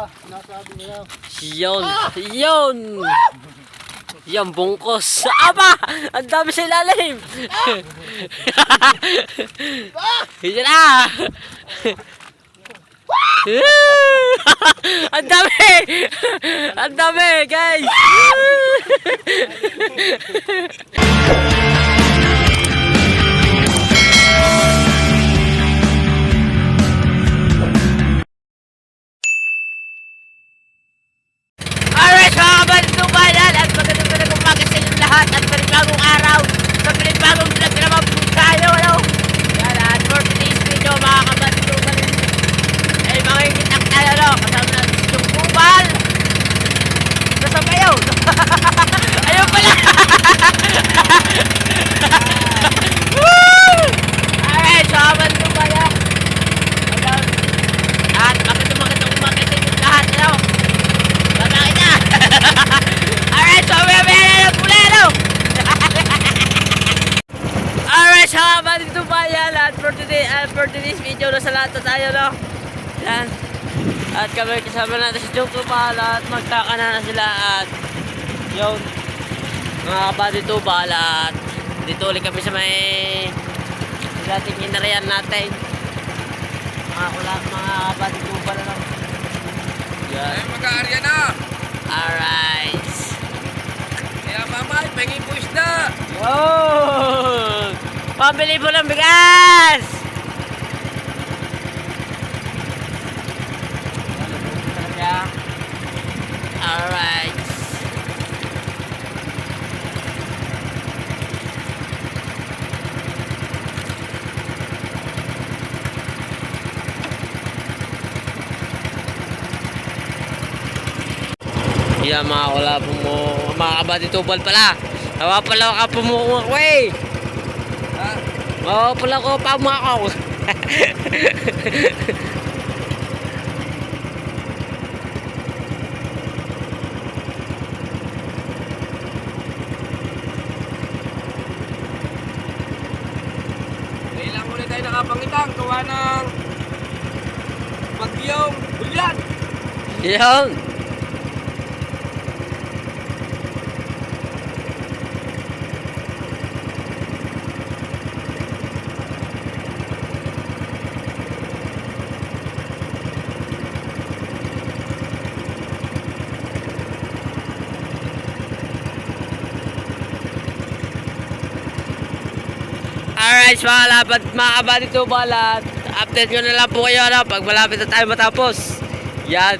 Nasabi mo lang. Yun. Yun. Yan, bungkos. Aba! Ang dami sa ilalim. Yan na. Ang dami. Ang dami, guys. Alright, mga kabalitong bayan, at magandang umaga sa inyong lahat at panibagong araw sa panibagong vlog na naman po tayo, ano? Yan, at for today's video, mga kabalitong bayan, ay makikitak tayo, no? Kasama natin yung kubal. Nasa ba yun? Ayun pala! Alright, mga kabalitong bayan, at magandang umaga sa inyong lahat, ano? Bakit na? Alright, so may na pula, no? Alright, so dito ba yan? At for today's video, nasa lahat na tayo, no? Yan. At kami kasama natin si Joko Bala at magtaka na sila at yun. Mga kabadito Bala at dito ulit kami sa may dating inarayan natin. Mga kabadito Bala, no? Yan. Ay, mag-aarya na. Alright. Kaya mamay, pengin po isda. Yun! Pambili mo ng bigas! Alright. Yan, mga kulabo mo, mga kabatitubal pala. Hawa pala ka pumukuha ko eh. Ha? Hawa pala ko pamakaw. Kailang ulit tayo nakapangitang. Gawa ng bagyong bulyan. Yan. Alright, mga kabadito balat. Update ko na lang po kayo, ano, pag malapit na tayo matapos. Yan.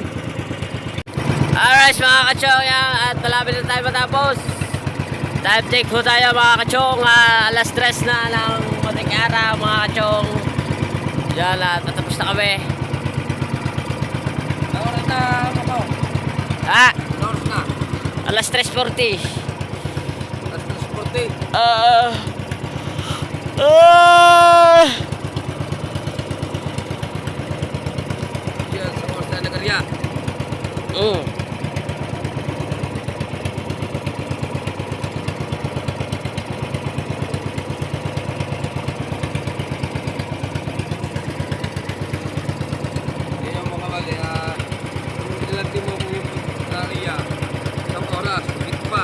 Alright, mga kachong, yan, at malapit na tayo matapos. Time check po tayo, mga kachong. Alas 3 na ng mating araw, mga kachong. Yan, at tatapos na kami. Oras na ano ko? Ha? Oras na. Alas 3:40. Alas transporte. Yan, sa oras na nagarya. Kaya mo kabali, kung ilalagay mo kung yung area, isang oras, dito pa.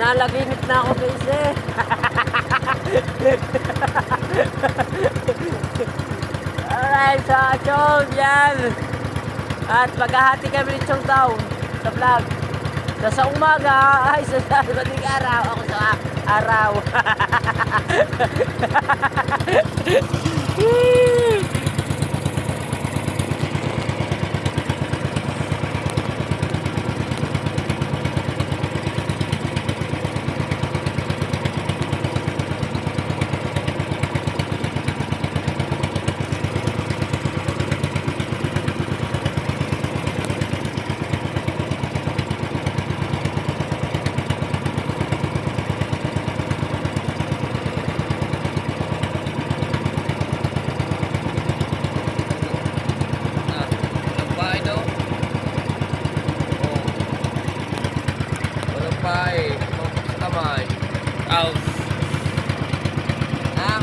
Nanalaginip na ako, Bese. Alright, so Chong, yan. At maghahati kami ni Chong daw sa vlog. So, sa umaga, ay sa mating araw, ako sa araw. Walang pae daw. Oh. Walang pae. Tumpok sa kamay. Out. Ha?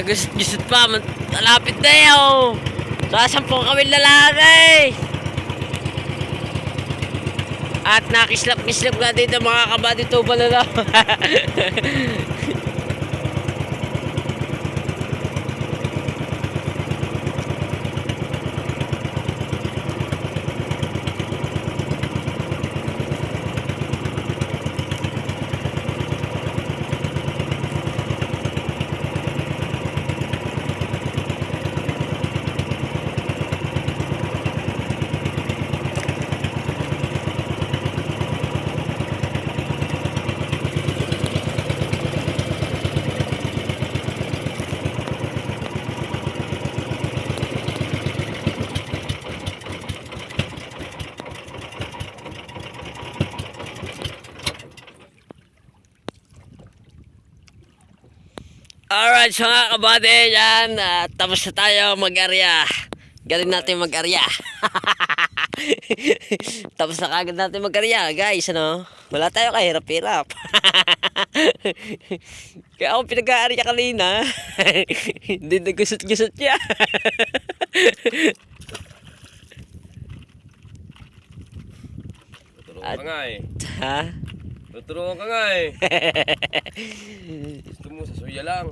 Gisit pa, malapit na yun. Sasampung kami lalaki. At nakislap-kislap nga dito mga kabady tubal na lang. Alright, so nga kabady, yan. Tapos na tayo mag-arya. Galing natin mag-arya. Tapos na kagad natin mag-arya, guys, ano? Wala tayo kahirap-hirap. Kaya ako pinag-aarya kanina. Hindi nagusot-gusot niya. Tuturuan ka nga eh. Ha? Tuturuan ka nga eh. Gusto mo sa suya lang.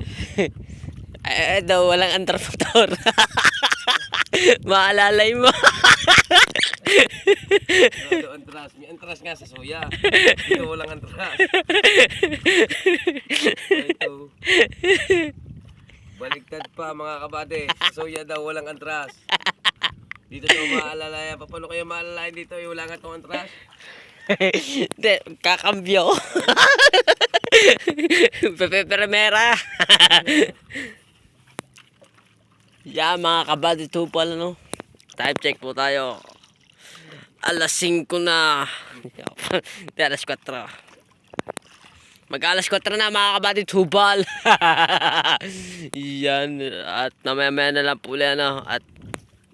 Ay, daw, walang antrapaktor. Maalalay mo. Ito antras. May antras nga sa suya. Dito walang antras. Ito. Baliktad pa mga kabady. Sa suya daw walang antras. Dito daw maalalayan. Paano kayo maalalayan dito? Wala nga itong antras. Hindi, kakambyo. Pepe Primera. Yeah, mga kabady tupal, ano? Time check po tayo. Alas 5 na. Hindi, alas 4. Mag-alas 4 na mga kabady tupal. Yan. At namaya-maya na lang po ulit, ano? At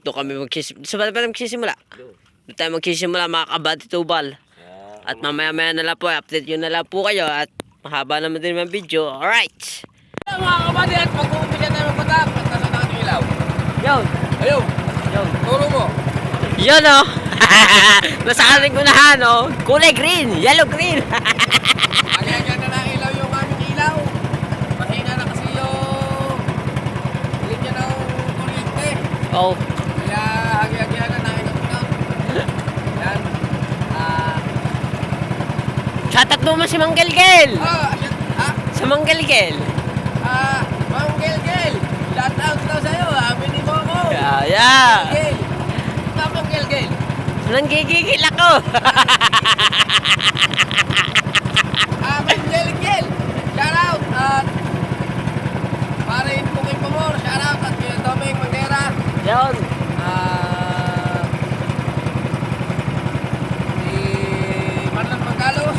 doon kami magsisimula. Saan ba magsisimula? Doon tayo magsisimula mga kabady tupal. At mamaya-maya na lang po, update yun na lang po kayo at mahaba naman din yung video. Alright! Mga kabady at pag-uumpisa tayo magpatak. At nasa natin ilaw. Yun! Ayun. Yun! Turo mo. Yun o! Nasa ating unahan o! Kulay green! Yellow green! Agad na lang ilaw yung aming ilaw. Mahina na kasi yung Oh. Kaya hagi-hagihan na nakikot ko. Yan. Shoutout mo si Mang Gelgel. Ayan. Sa Mang Gelgel. Mang Gelgel. Shout out daw sa'yo. Bini mo ako. Yeah. Gelgel. Mang Gelgel. Nanggigigil ako. Mang Gelgel. Shout out. Parin Puking Pamor. Shout out. At kaya Domeng Mangera. Yun. Si Marlon Panggalos.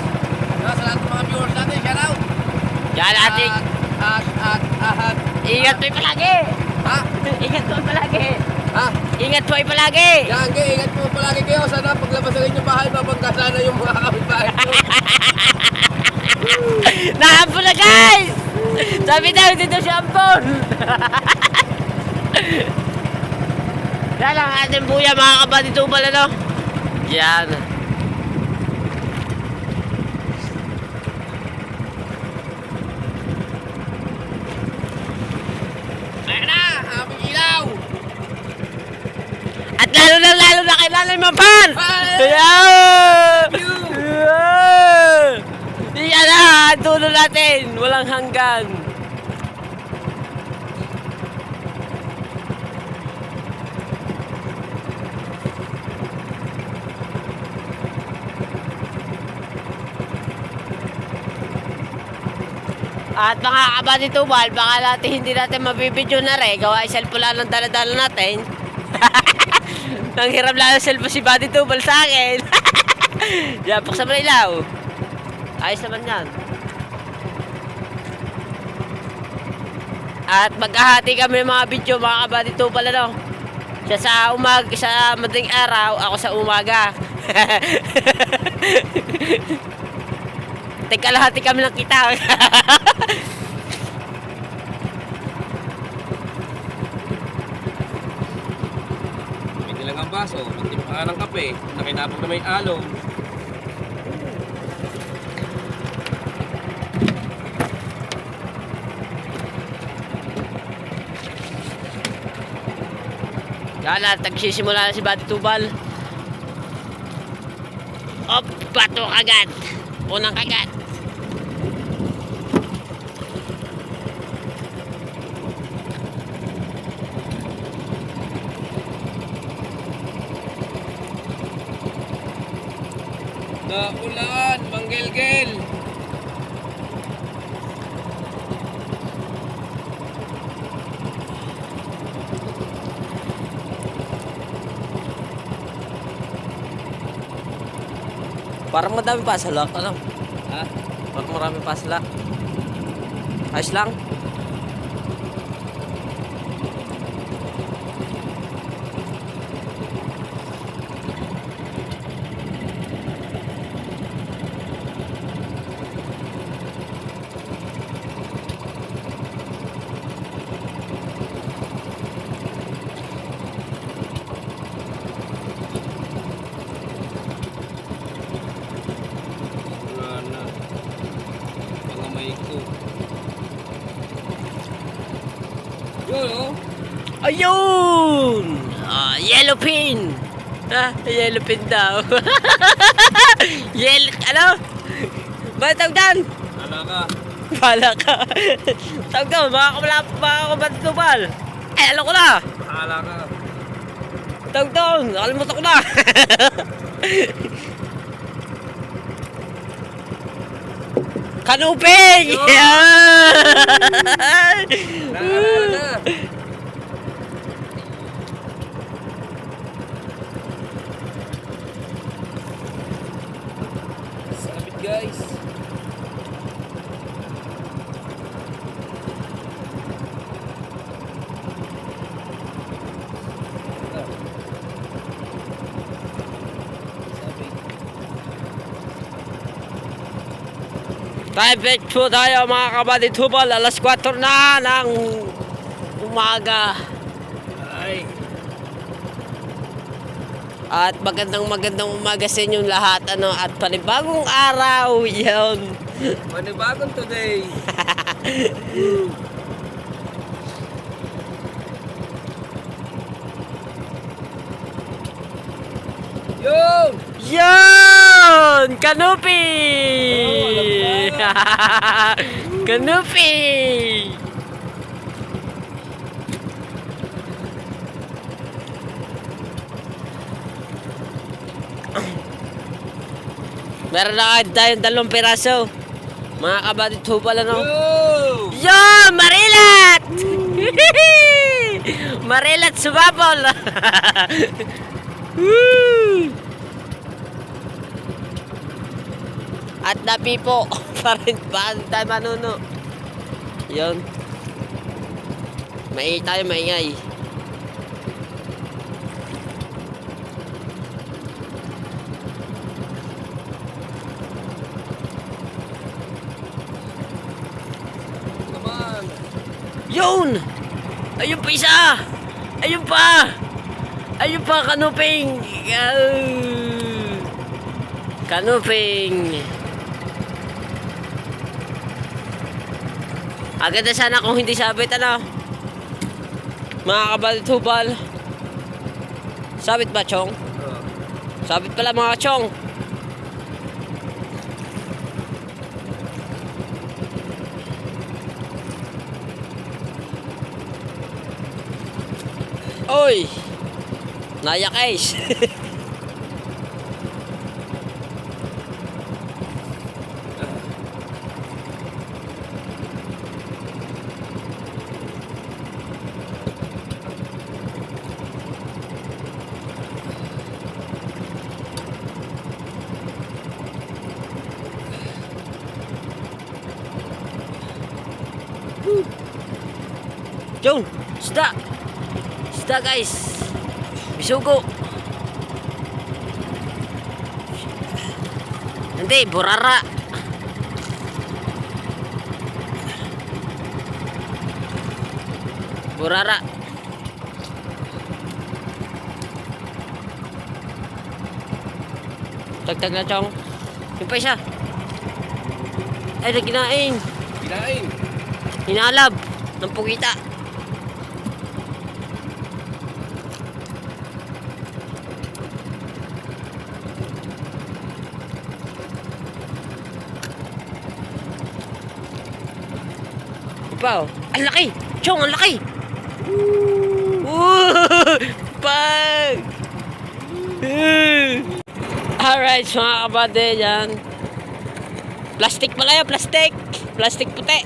Sa lahat ng mga viewers natin. Shout out. Yan ating. At Ingat mo palagi. ha? Ingat mo palagi. Ha? Ingat mo palagi. Yan, ingat po palagi kayo. Sana paglabas ng inyong bahay, mapagkasana yung mga kapitbahay ko. Nahampon na guys. Sabi daw dito si Ampon. Yan ang ating buya mga kapatid tubal ano. Yan. Ayan na, aming ilaw. At lalo na kay Nanay Mapan! Ay! Ayan! Yan na! Tulo natin! Walang hanggan! At mga kapatid tubal, baka natin hindi natin mabibidyo na rin. Gawa cellphone lang ng dala-dala natin. Nang hiram lang ang cellphone si Buddy Tubal sa akin. Yan, buksan mo na ilaw. Ayos naman yan. At maghahati kami ng mga video mga kabady tubal ano. Siya sa sa madaling araw, ako sa umaga. Tagkalahati kami ng kita. Pwede lang ang baso, magtimpa ka ng kape, nakinapag na may alo. Yan na, tagsisimula na si Buddy Tubal. Op, bato kagat. Unang kagat. Naulan, Manggilgil. Parang madami pa salak, ano? Ha? Parang marami pa salak. Ayos lang. Wala na. Pangamay ko. Yun, oh. Ayun! Yellow pin! Yellow pin daw. Ano? Ba't tawag dyan? Ala ka. Bala ka. Tawag daw, mga kapatid tubal. Ay, alam ko na. Ala ka. Tawag doon, nakalimutan ko na. Kanuping! Yun! Yan! Na. Sabit guys. Time check po tayo mga kapatid tubal. Alas 4 na ng umaga. Ay. At magandang umaga sa inyong lahat. Ano, at panibagong araw. Yan. Panibagong today. Yun! Yun! Kanupi! Kanupi! Meron na tayong 2 piraso. Mga kabadit hubal ano. Yun! Yo! Marilat! Marilat sumabol! Woo! At napipo pa rin ba tayo manuno? Yun. Maingay tayo, maingay. Naman! Yun! Ayun pa isa! Ayun pa! Ayun pa, kanuping! Kanuping! Agad na sana kung hindi sabit, ano? Mga kabalit hubal. Sabit ba, Chong? Sabit pala, mga Chong. Oy! Nayak guys. Jun, isda. Isda guys. Bisugo. Hindi, burara. Burara. Tagtag na, Chong. Yung pa isa. Ay, nagkinain. Kinain! Hinalab ng pugita. Ipaw. Ang laki! Chong, ang laki! Woo! Pag! Alright, mga kabade, yan. Plastic pala yun, plastic! Plastic puti!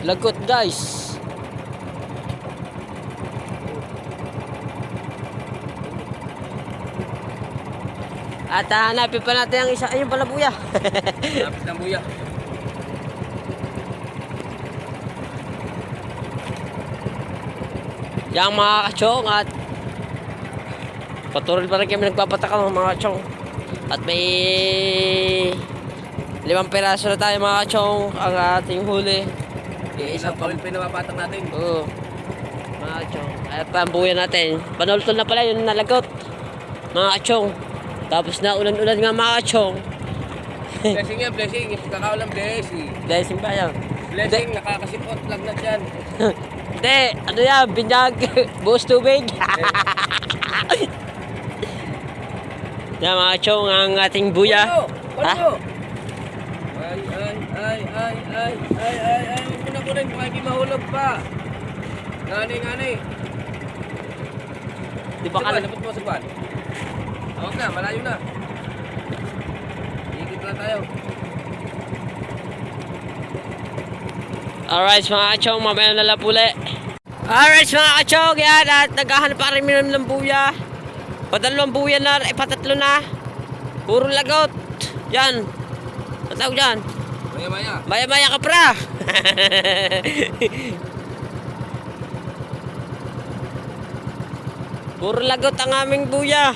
Lagot guys. At hanapin pa natin ang isa. Ayun pala buya. Lapit ng buya. Yang mga kachong at patuloy pa rin kami nagpapataka mga kachong. At may 5 peraso na tayo mga kachong ang ating huli. Isang pa rin pinapapatak natin. Oo. Mga kachong. At pa ang buya natin. Panultol na pala yun nalagot. Mga kachong. Tapos na ulan-ulan nga mga kachong. Blessing yan, blessing. Yung pagkakaulang blessing. Blessing ba yan? Blessing, nakakasipot lang na dyan. Hindi, ano yan, binyag, buhos tubig. Yan mga chong, ang ating buya. Walo! Ay, ay, ay, ay, ay, ay, ay, ay, huwag mo na ko rin, baka hindi mahulog pa. Ngani. Di ba ka Lapit mo sa buwan. Awag na, malayo na. Higit lang tayo. Alright mga kachong, mamaya na lang puli. Alright mga kachong, yan at naghahanap pa rin ng buya. Padalawang buya na, patatlo na. Puro lagot. Yan. Ang tawag dyan. Maya. Maya-maya ka pra. Puro lagot ang aming buya.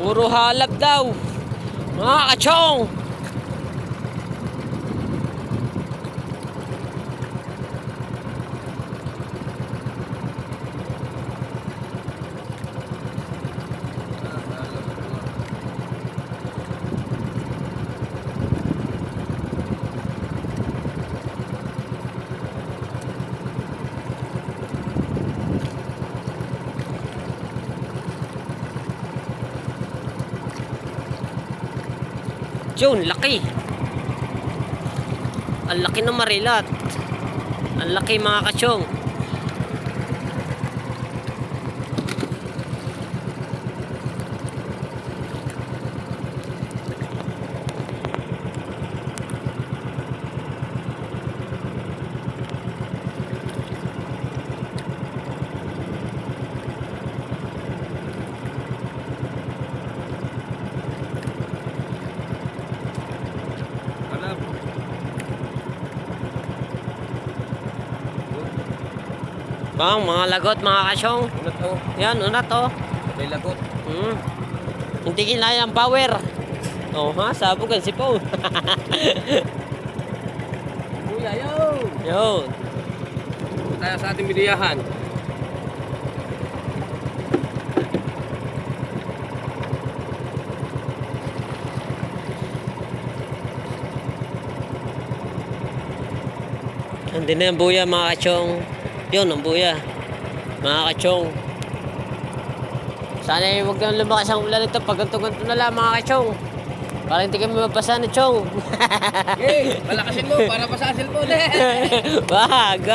Puro halap daw. Mga kachong. Yun, laki. Ang laki ng marilat. Ang laki mga kachong. Alam. Bang, mga lagot mga kachong. Unat oh. Yan, unat oh. May lagot. Hindi kinaya ang power. Oh ha, sabugan si Paul. Kuya, yo! Yun. Tayo sa ating biliyahan. Hindi na yung buya mga kachong. Yun, ang buya. Mga kachong. Sana huwag nang lumakas ang ulan ito. Pag ganto-ganto na lang mga kachong. Para hindi kami mabasa na chong. Hey, palakasin mo para pa sa cellphone. Wag.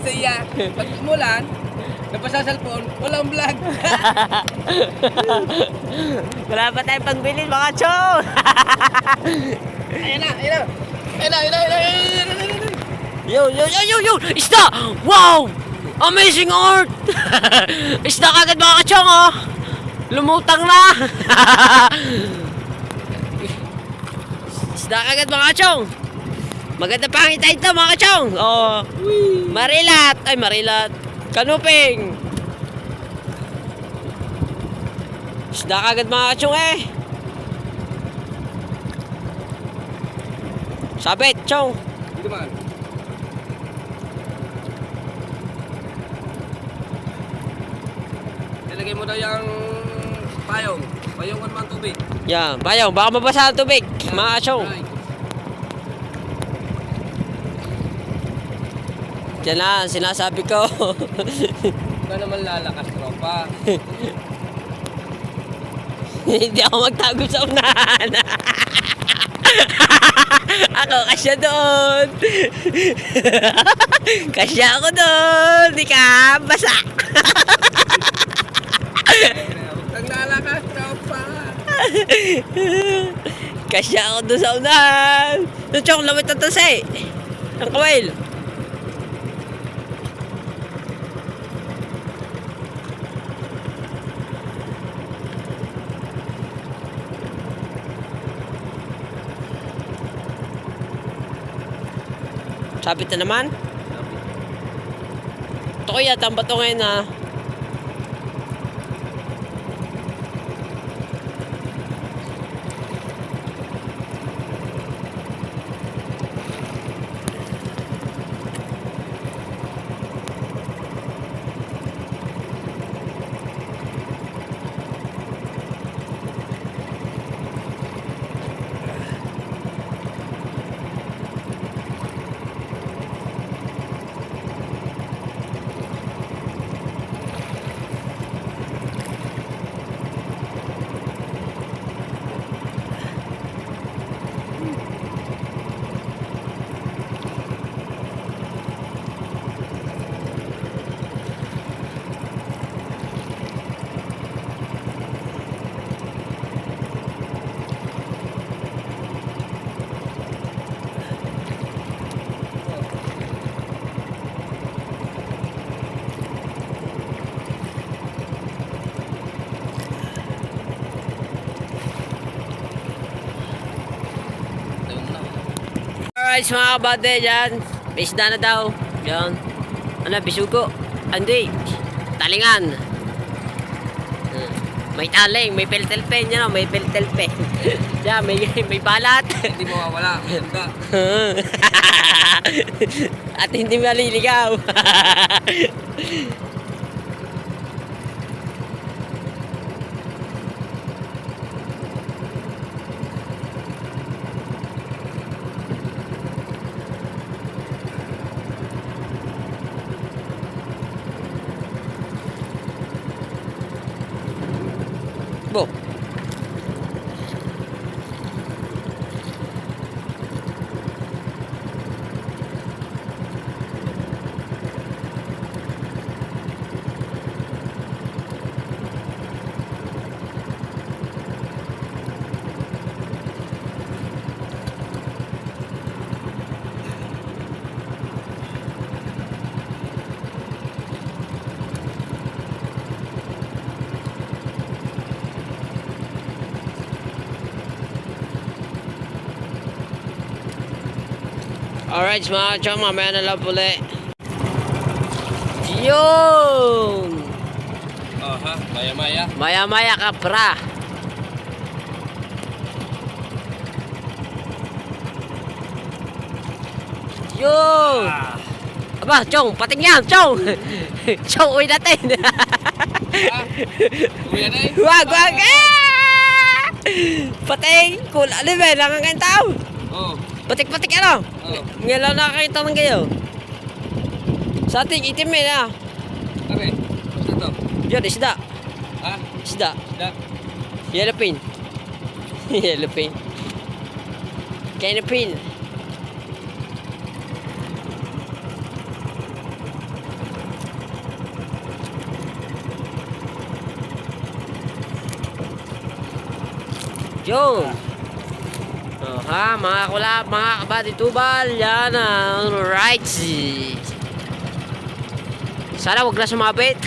Siya, pag umulan, napasa sa cellphone, walang vlog. Wala pa tayong pangbili mga chong. Ayun na. Yo! Isda! Wow! Amazing art! Isda kagad mga kachong oh! Lumutang na! Isda kagad mga kachong! Maganda pangita ito mga kachong! Oh, marilat! Ay marilat! Kanuping! Isda kagad mga kachong eh! Sabit, chong! Dito man. Ilagay mo daw yung payong. Payong man tubig. Yan, bayaw, baka mabasa ang tubig, mga kachong. Ay, Yan na, sinasabi ko. Ikaw naman lalakas, tropa. Hindi ako magtago sa unahan. Ako, kasya doon. Kasya ako doon. Di ka basa. Huwag kang lalakas, tropa. Kasya ako doon sa unahan. Ito, chong, lawit na tase. Ang kawail. Sabit na naman. Ito ko yata ang bato ngayon ha. Alright mga kabate dyan. May isda na daw. Yan. Ano, bisugo. Hindi. Talingan. May May taling, may peltel pen yan, may peltel pen. Yan, may balat. Hindi mawawala. Maganda. At hindi maliligaw. Bo. Alright, mga chong, mamaya na lang uli. Yun! Aha, maya-maya. Maya-maya ka, pra. Yun! Ah. Aba, chong, pating yan, chong! Chong, uwi natin! Ah, uwi na eh. Wag, wag! Ah! Pating! Cool, ano ba? Nangangain tao! Oo. Patik-patik ano? Oo. Ngayon nakakita man kayo. Sa ating itim eh na. Pare, basta to. Yan, isda. Ha? Isda. Isda. Yellow pin. Yellow pin. Canopin. Yun. Oh, ha, mga kulap, mga kabaditubal, yan ang right. Sana wag na sumabit.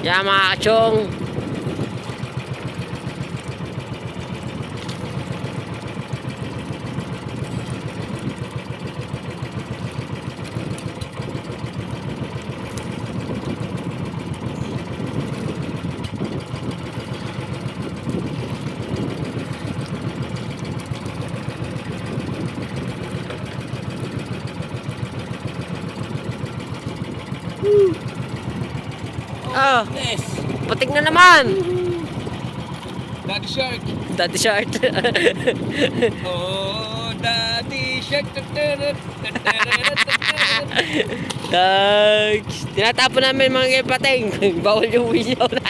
Yan mga kachong. Ah, Yes. patik na naman. Daddy Shark. Daddy short. Oh, Daddy Shark. Tags. Tinatapon namin mga pating. Bawal yung winyaw na.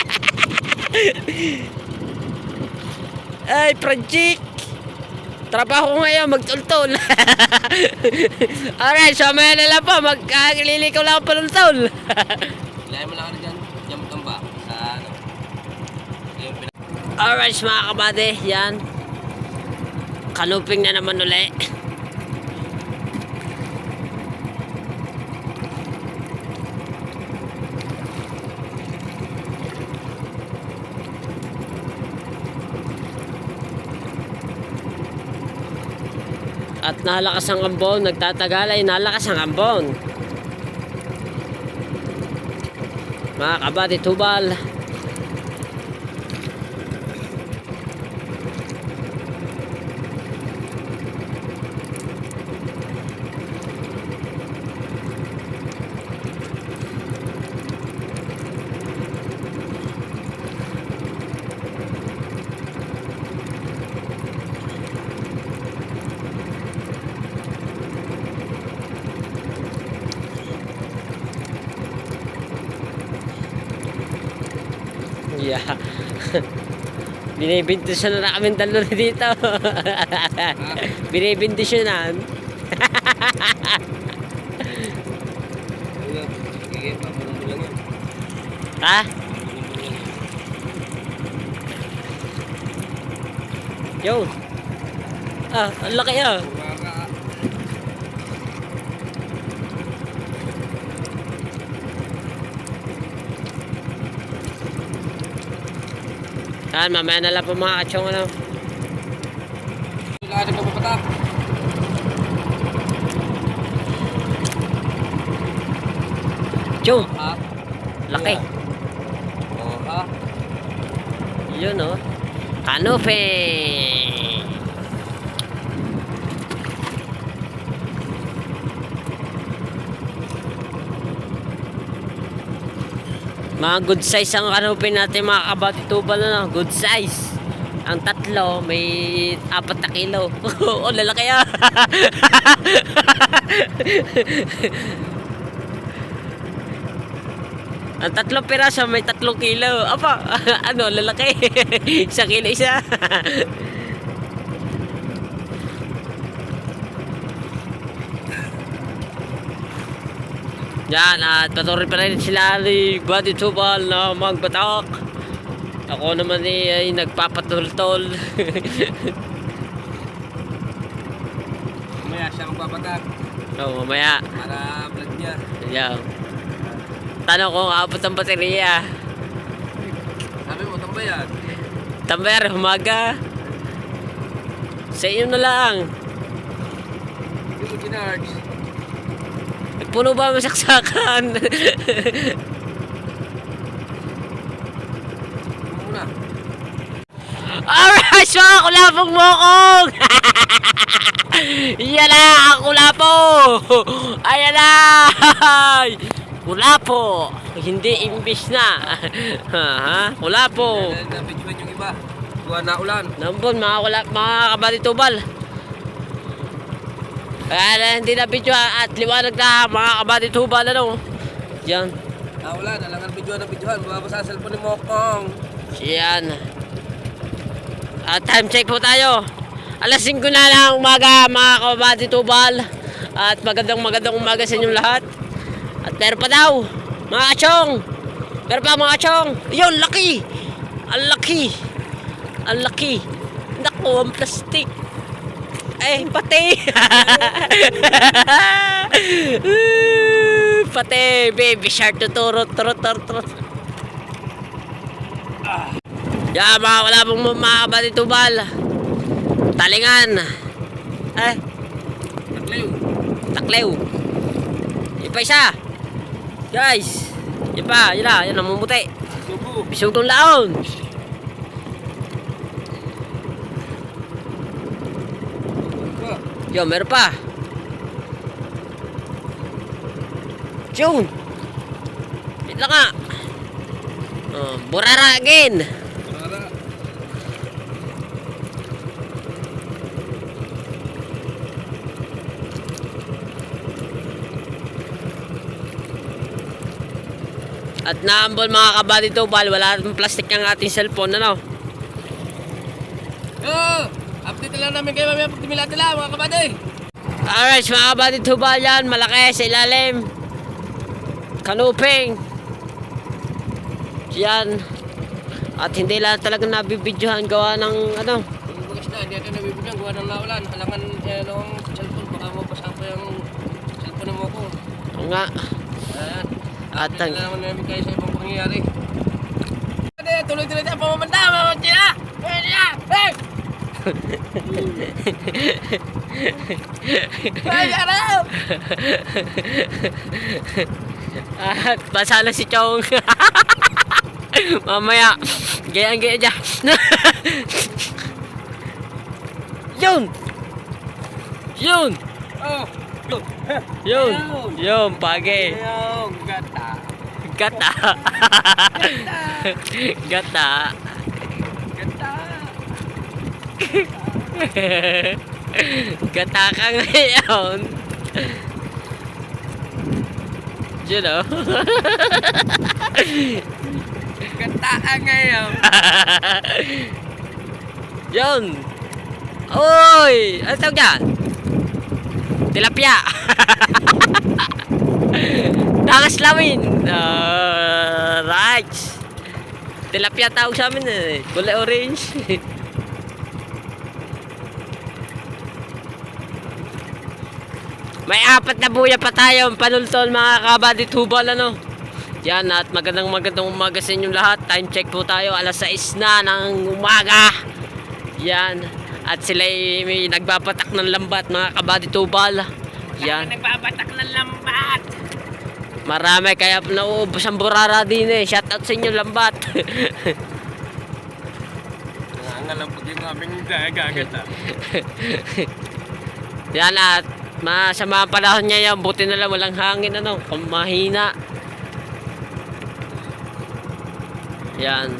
Ay, project. Trabaho ko ngayon, magtultol. Alright, so may na lang po. Magkalilikaw lang ako palultol. Ilahin mo lang ako dyan. Diyan mo tamba. Sa ano. Alright, mga kabady. Yan. Kanuping na naman uli. At nalakas ang ambon, nagtatagal ay nalakas ang ambon. Mga kabady tubal. Yeah. Binibindisyon na kami dalo na dito. Binibindisyonan. Sige, pamulang mo lang yan. Ha? Yo. Ah, ang laki ah. Baka. Yan, mamaya na lang po mga kachong ano. Wala ka nagpapatak. Chong, Ha? laki. Oh, ha? Yun oh. Kanope. Mga good size ang kanope natin mga kabati tubal na. Good size. Ang tatlo may 4 na kilo. Oh, lalaki ah. Ang 3 piraso may 3 kilo. Apa, ano, lalaki. 1 kilo isa. Yan, at patuloy pa rin sila ni Buddy Tubal na magbatak. Ako naman ay nagpapatultol. Mamaya siya magpapatak. Oo, mamaya. Para vlog niya. Yan. Tanong kung abot ang baterya. Sabi mo, tambayan. Tamber, umaga. Sa inyo na lang. Hindi mo ginards. Puno ba masaksakan? Muna. Alright, so ako lapong mokong! Yan na, ako lapo! Ayan na! Kulapo! Hindi imbis na! Ha? Kulapo! Nabidyoan yung iba. Buwan na ulan. Nambon, mga kabati tubal. Kaya hindi na video at liwanag na mga kabati tubal ano. Yan. Ulan, alangan bidyoan na bidyoan. Babasa sa cellphone ni Mokong. Yan. At time check po tayo. Alas 5 na lang umaga mga kabati tubal. At magandang umaga sa inyong lahat. At meron pa daw mga achong. Meron pa mga achong. Yun, laki. Ang laki. Ang laki. Naku, ang plastic. Eh, pati. Pati, baby shark tuturot. Ya, wala pong mga kabati tubal. Talingan. Eh, Takliw. taklew. Ipa isa. Guys. Ipa, yun na, yun namumuti. Subo. Bisugtong laon. Yo, meron pa. June. Wait lang nga. Burara again. Para. At naambol mga kabady tubal, wala ng plastic ng ating cellphone, ano? Update lang namin kayo mamaya pag timila-tila mga kabady. Alright, mga kabady tubal yan, malaki sa ilalim. Kanuping. Yan. At hindi lang talaga nabibidyohan gawa ng ano. Yung bagas na, hindi natin nabibigyan. Gawa ng naulan. Alangan nung cellphone. Baka mabasa pa yung cellphone mo ko. Oo nga. Ayan. At Update lang naman namin kayo sa ibang pangyayari. Tuloy-tuloy tayo pamamanda. Mamamanda na! Hey! Ay, araw! At pasala si Chong. Mamaya, gayang-gaya dyan. Yun! Yun! Oh! Yun! Yun, pagi. Yung gata. Gata. Gata. Gata. Gata ka ngayon. Yun o. Gata ngayon. Yun. Uy! Ano tawag dyan? Tilapia. Nakaslawin. Right. Tilapia tawag sa amin eh. Kulay orange. May 4 na buya pa tayong panultol mga kabady tubal ano. Yan at magandang umaga sa inyong lahat. Time check po tayo. Alas 6 na ng umaga. Yan. At sila may nagbabatak ng lambat mga kabady tubal. Yan. Nagbabatak ng lambat. Marami kaya nauubos ang burara din eh. Shout out sa inyo, lambat. Nangangalang pag yung aming gagat ah. Yan at masama ang panahon niya yan. Buti na lang walang hangin ano. Kung mahina. Yan.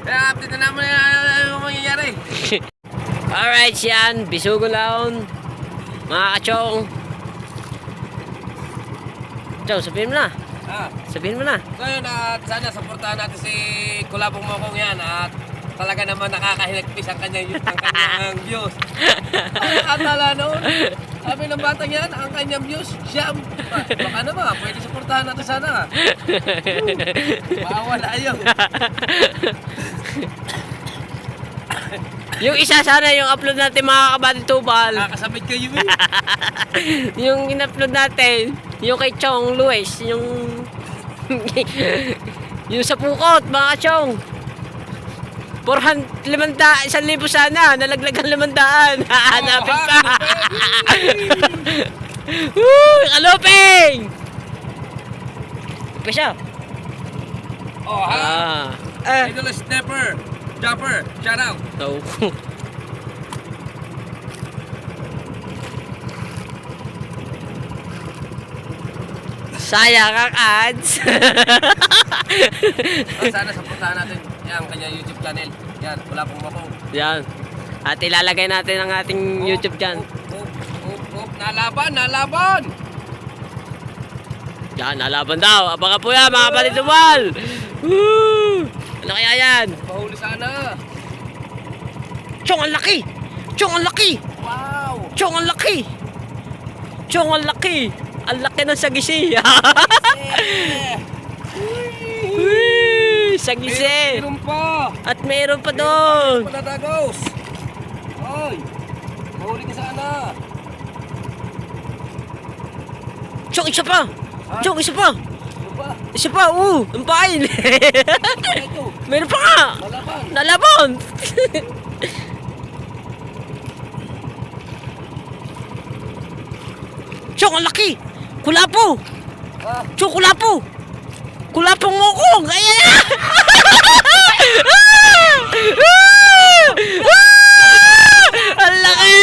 Kaya update na naman yung mangyayari. Alright yan. Bisugo laon. Mga kachong. Chong, sabihin mo na. Ah, Sabihin mo na. ngayon at sana supportahan natin si Kulabong Mokong yan at talaga naman nakakahilagpis ang kanyang views. Akala noon, sabi ng batang yan, ang kanyang views, siya, baka naman, pwede supportahan natin sana. Mawala yun. Yung isa sana yung upload natin mga kabady tubal. Nakakasabit kayo eh. Yung in-upload natin, yung kay Chong Luis, yung yung sa Pukot, mga Chong. 1,000 sana, nalaglagan 500. Hanapin pa. Woo! Kaluping! Pa siya. Oh ha? Idol Snapper, Jumper, shout out. No. Sayang ang ads. Sana supportahan natin yan, kanya YouTube channel. Yan, wala pong Mokong. Yan. At ilalagay natin ang ating YouTube dyan. Nalaban, nalaban! Yan, nalaban daw. Abangan po yan, mga kapatid tumal. Woo! Ano kaya yan? Mahuli sana. Chong, ang laki! Chong, ang laki! Wow! Chong, ang laki! Chong, ang laki! Ang laki ng sagisi. Uy, sagisi. Meron pa! At mayroon pa doon. Palatagos! Ay! Mahuli ka sana! Chong, isa pa! Chong, isa pa! Ano ba? Isa pa, ang pain. Ano ito? Meron pa nga! Nalaban! Nalaban! Chong, ang laki! Kulapo! Ah, Chong, kulapo! Kulapong mokong! Ayan na! Ang laki!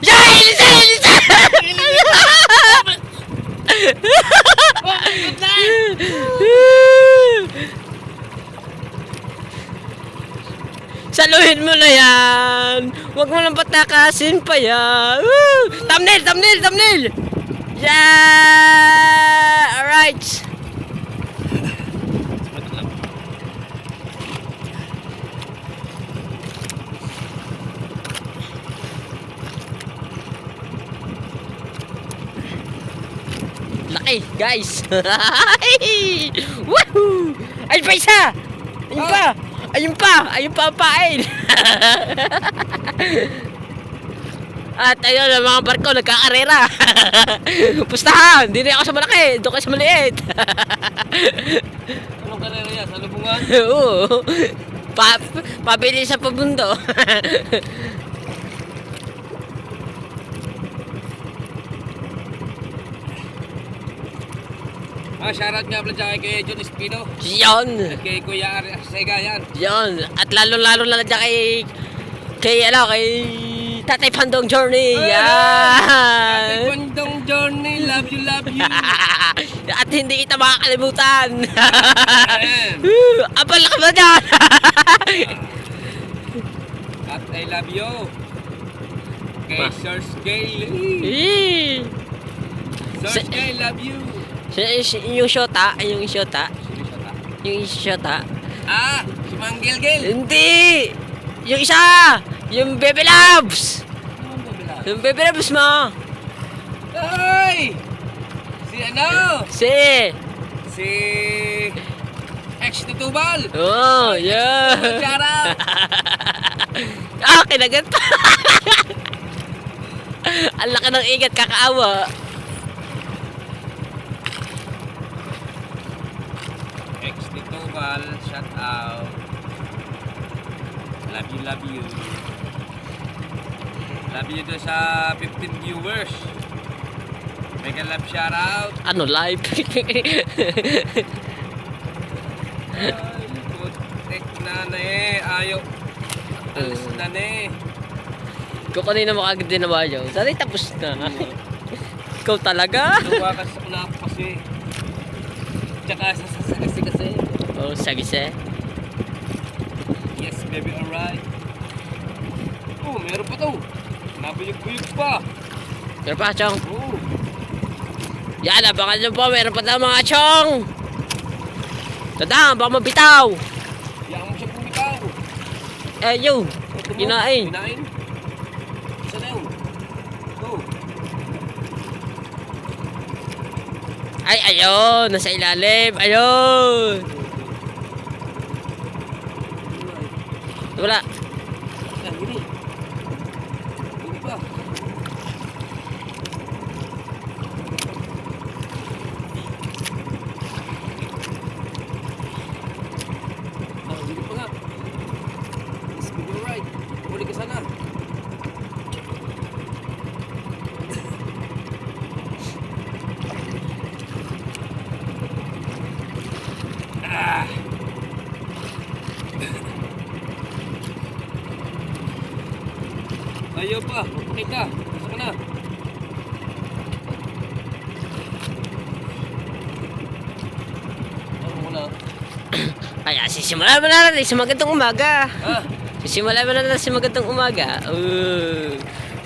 Yan! Ilisa! Saluhin mo na yan! Huwag mo lang patakasin pa yan! Woo! Thumbnail! Thumbnail! Thumbnail! Yeah! Alright! Laki, guys! Woohoo! Ay, pa isa! Ayun pa! Ayun pa! Ayun pa ang pain! At ayun, ang mga barko nagkakarera. Pustahan! Hindi na ako sa malaki. Doon kayo sa maliit. anong karera yan? Sa lubungan? Oo. Pabili sa pabundo. Shoutout nga pala dyan kay John Espino. Yon! At kay Kuya Sega yan. Yon! At lalo-lalo na dyan kay Tatay Pandong Journey. Ate Yan! Kwandong Journey, love you, love you. At hindi kita makakalimutan. Ayan. Abal ka ba dyan? At I love you. Kay Source Gay. Source Gay, love you. Yung shota, yung shota, yung shota. Ah, si Mang Gilgil. Hindi! Yung isa! Yung Baby Loves! Yung Baby Loves mo! Ay! Si ano? Si X Titubal. Oh, yeah! Charap. Kinagat pa! Ang laki ng igat, kakaawa. Jokal, shout out. Love you, love you. Love you doon sa 15 viewers. Mega love shout out. Ano, live? Ay, putek na na eh. Ayaw. Alis na na eh. Kung kanina mo agad din naman yun. Sana tapos na. Ikaw talaga? Luwa kasi sa kulap kasi. Tsaka sa sasagasi kasi. Oh, sagise. Yes, baby, alright. Oh, meron pa to. Nabuyog-buyog pa. Meron pa, Chong. Oh. Yan, abangan nyo po. Meron pa daw mga Chong. Tadaan, baka mabitaw. Yan mo siya bumitaw. Eh, yun. Ito mo, Kinain. Kinain? Isa na yun. Oh. Ay, ayun. Nasa ilalim. Ayun. Wala. Ah, gini. Gini pa. Ah, gini pa nga. Yes, baby, alright. Huli ka sana. Ah. Ayaw pa, magpakita. Gusto ka na. Ano muna? Kaya sisimulan mo na natin sa magandang umaga. Ah, Sisimulan mo na natin sa magandang umaga.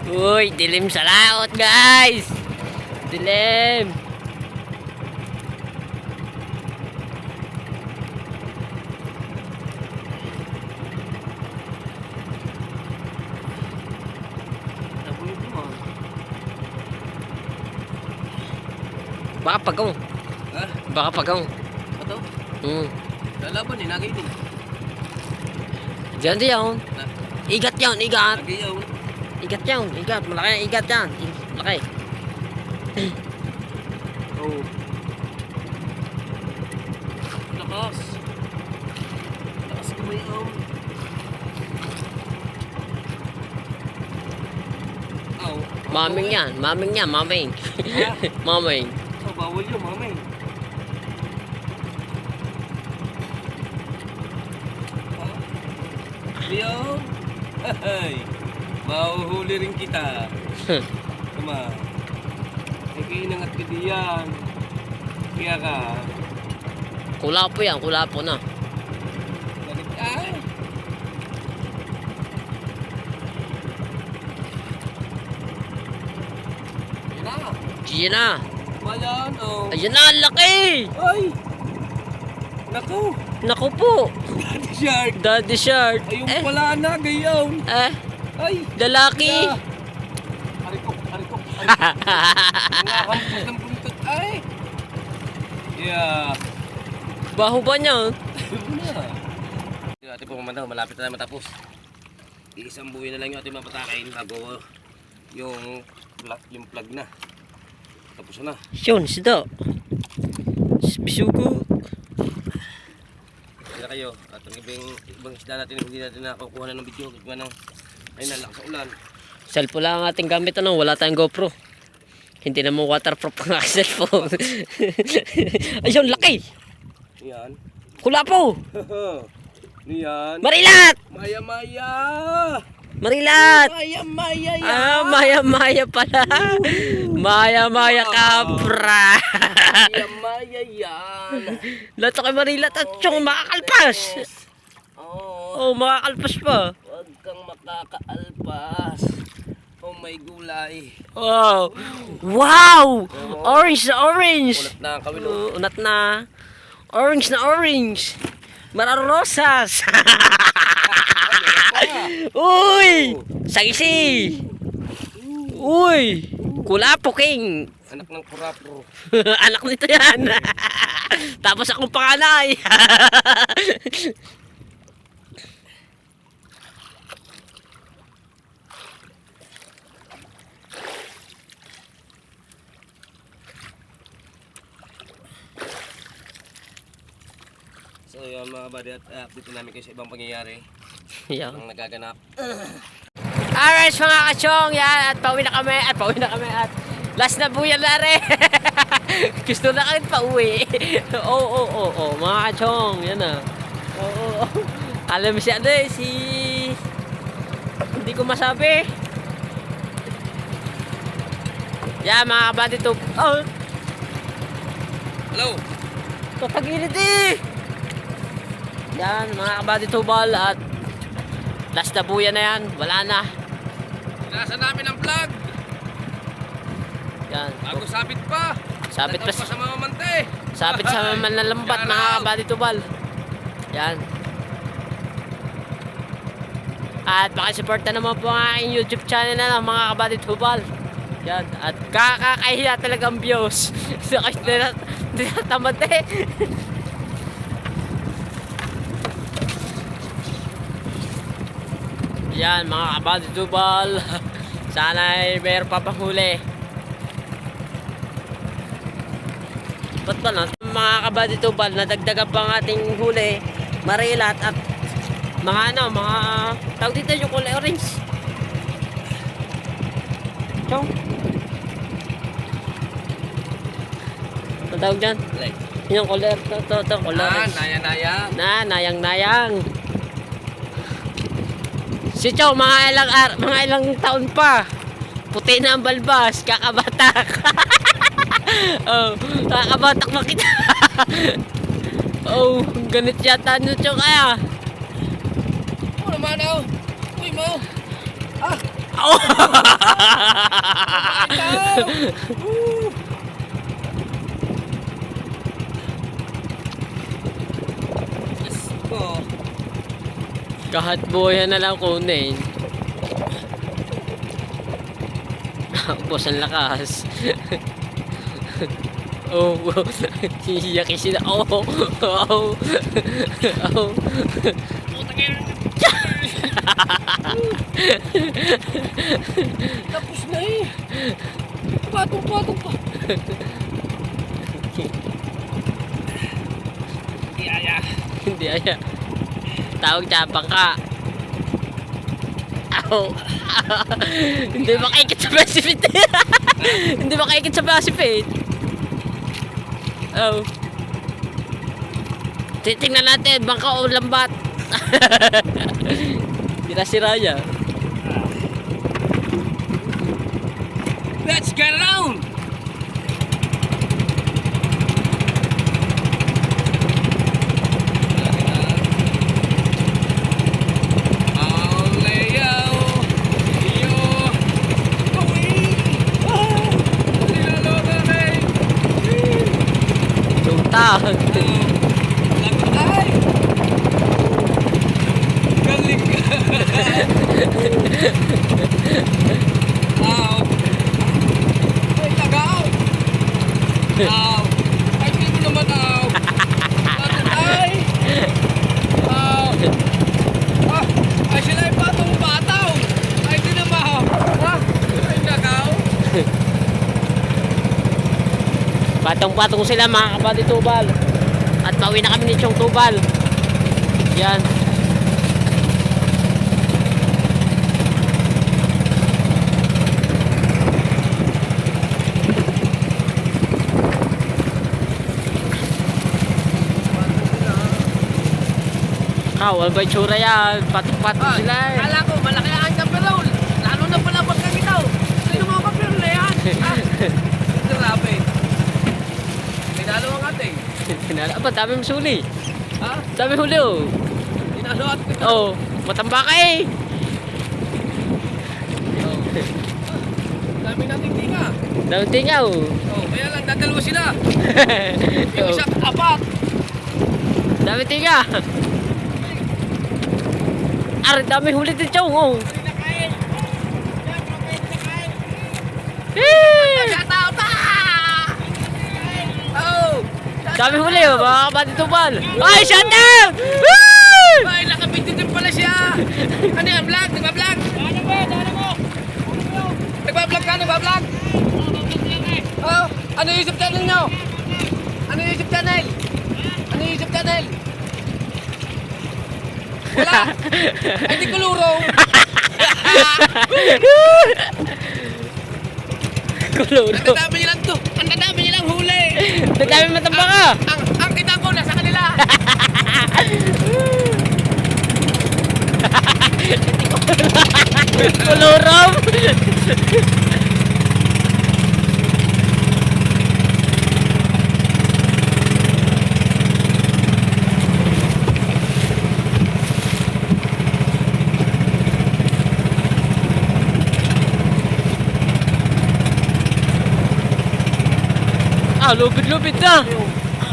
Uy, dilim sa laot, guys. Dilim. nabulog mo. Baka pagong. Ha? Baka pagong. Ito? Lalaban eh, nagay din. Diyan diyan. Na, Igat yan, igat. nagay yun. Igat yan, igat. Malaki ang igat yan. Malaki. Oh. Lakas. Lakas kumayaw. Aw. Maming yan, maming yan, maming. Ha? Maming. Oh, bawal yun, mamay. Leon, hey, mahuhuli rin kita. Tama. Eh, kainangat ka diyan. Kaya ka, Kulapo yan, kulapo na. bakit ay? Yan na. Diyan na. Mayan, oh. Ayan na, ang laki. Ay! Naku! Naku po. Daddy Shark! Daddy Shark. Ayun pala na, gayaw! Ay! Lalaki. Yeah. Ariko, ariko, ariko. Nangahampos ng buntot. Ay! Yeah. Baho ba niya? Ayun na. Yung ating pumamandaw, malapit na matapos. Iisang buhay na lang yung ating mapatakain bago yung plug na. Tapos na. Yun, sida. Bisugo. Kaya kayo. At ang ibang isda natin, hindi natin nakukuha na ng video. Kaya nang ay nalakas sa ulan. Cellphone lang ang ating gamit, ano? Wala tayong GoPro. Hindi na mo waterproof ang aking cellphone. Ayun, laki. Yan. Kulapo. Yan. Marilat. Maya Maya. Marilat. Maya Maya yan. Ah, maya-maya pala. Maya-maya kapra. Maya Maya yan. Lato kay Marilat at yung makakalpas. Oh, Oh, makakalpas pa. huwag kang makakaalpas. Oh, may gulay. Wow. Wow. Orange na orange. Ulat na ang kawilo. Unat na. Orange na orange. Mararosas. Uy! Sagisi! Uy! Kulapo king! Anak ng kurapro. Anak nito yan! Tapos akong panganay! So yun mga kabady, at update namin kayo sa ibang pangyayari Yan. ang nagaganap. Alright mga kachong, yan, at pauwi na kami, at last na buyan na rin. Gusto na kami pauwi. Oo, mga kachong, yan na. Oo. Alam mo siya hindi ko masabi. Yan mga kabady to. Oh, Hello! tatagilid eh. Yan mga kabady to ball, at last na buyan na yan, wala na. Nasa namin ang vlog! Yan. Bago sabit pa! Sabit pa Nandun sa mga mante! Sabit sa manlalambat mga kabady tubal. Yan. At pakisupport na naman po ang aking YouTube channel na lang, mga kabady tubal. Yan. At kakakahiya talagang views. Tinatamad eh. Yan mga kabady tubal. Sana ay mayroon pa panghuli. Ba't ba na? Mga kabady tubal, nadagdagan pa ang ating huli, marilat at mga tawag dito yung kulay orange. Chong. Ang tawag dyan? Yung kulay, kulay orange. Naya-naya! Nayang-nayang. Si Chong, mga ilang taon pa. Puti na ang balbas, kakabatak. Oh, kakabatak na kita. Oh, ganit yata nyo Chong kaya. Oo naman ako! Uy mo! Ah! Oh! Ikaw! Diyos ko! Kahit buhay na lang kunin. Ubos ang lakas. Oh, hihiyakin sila. Oh, oh, oh. Tapos na eh! Patong pa! Hindi aya. Tawag tapang ka. Ow. Hindi makaikit sa Pacific. Hindi makaikit sa Pacific. Oh. Titingnan natin, bangka o lambat. Tira si Raya. Let's get around! Tawag. Ay! Galing ka! Aw! Ay, tagaw! Aw! Ay, hindi mo naman aw! Ay! Aw! Ah! Ay, sila ay patong-pataw! Ay, hindi naman aw! Ha? Ay, tagaw! Patong-patong sila mga kabady tubal. At pauwi na kami ni Chong tubal. Yan. Wala ba yung tsura yan? Patong-patong sila eh. Kala ko, malaki ang kapirol! Lalo na pala pagkakitaw! Sino mga kapirol na yan? Ah! Grabe! Tinalo ang ating. Tinala ba? Dami mong suli. Ha? Dami huli oh. Tinalo at Oh, matamba ka eh. dami nating tinga. Dami tingaw. Oh, kaya lang dadalawa sila. Yung isa apat. Dami tinga. Ar, dami huli din Chong oh. Shoutout pa! Oh! Dami huli oh, mga kabady tubal. Ay, shut down! Woo! Ay, nakabidyo din pala siya. Ano yan, vlog? Nagbablog? Nagbablog ka? Nagbablog? Oh, ano yung YouTube channel nyo? Ano yung YouTube channel? Ano yung YouTube channel? Wala. Ay, di kulurong. Kuluro. Ang dadami nilang to. Ang dadami nilang huli. Nadami matamba ka. Ang kita ko nasa kanila. Kulurom. Lupit-lupit na.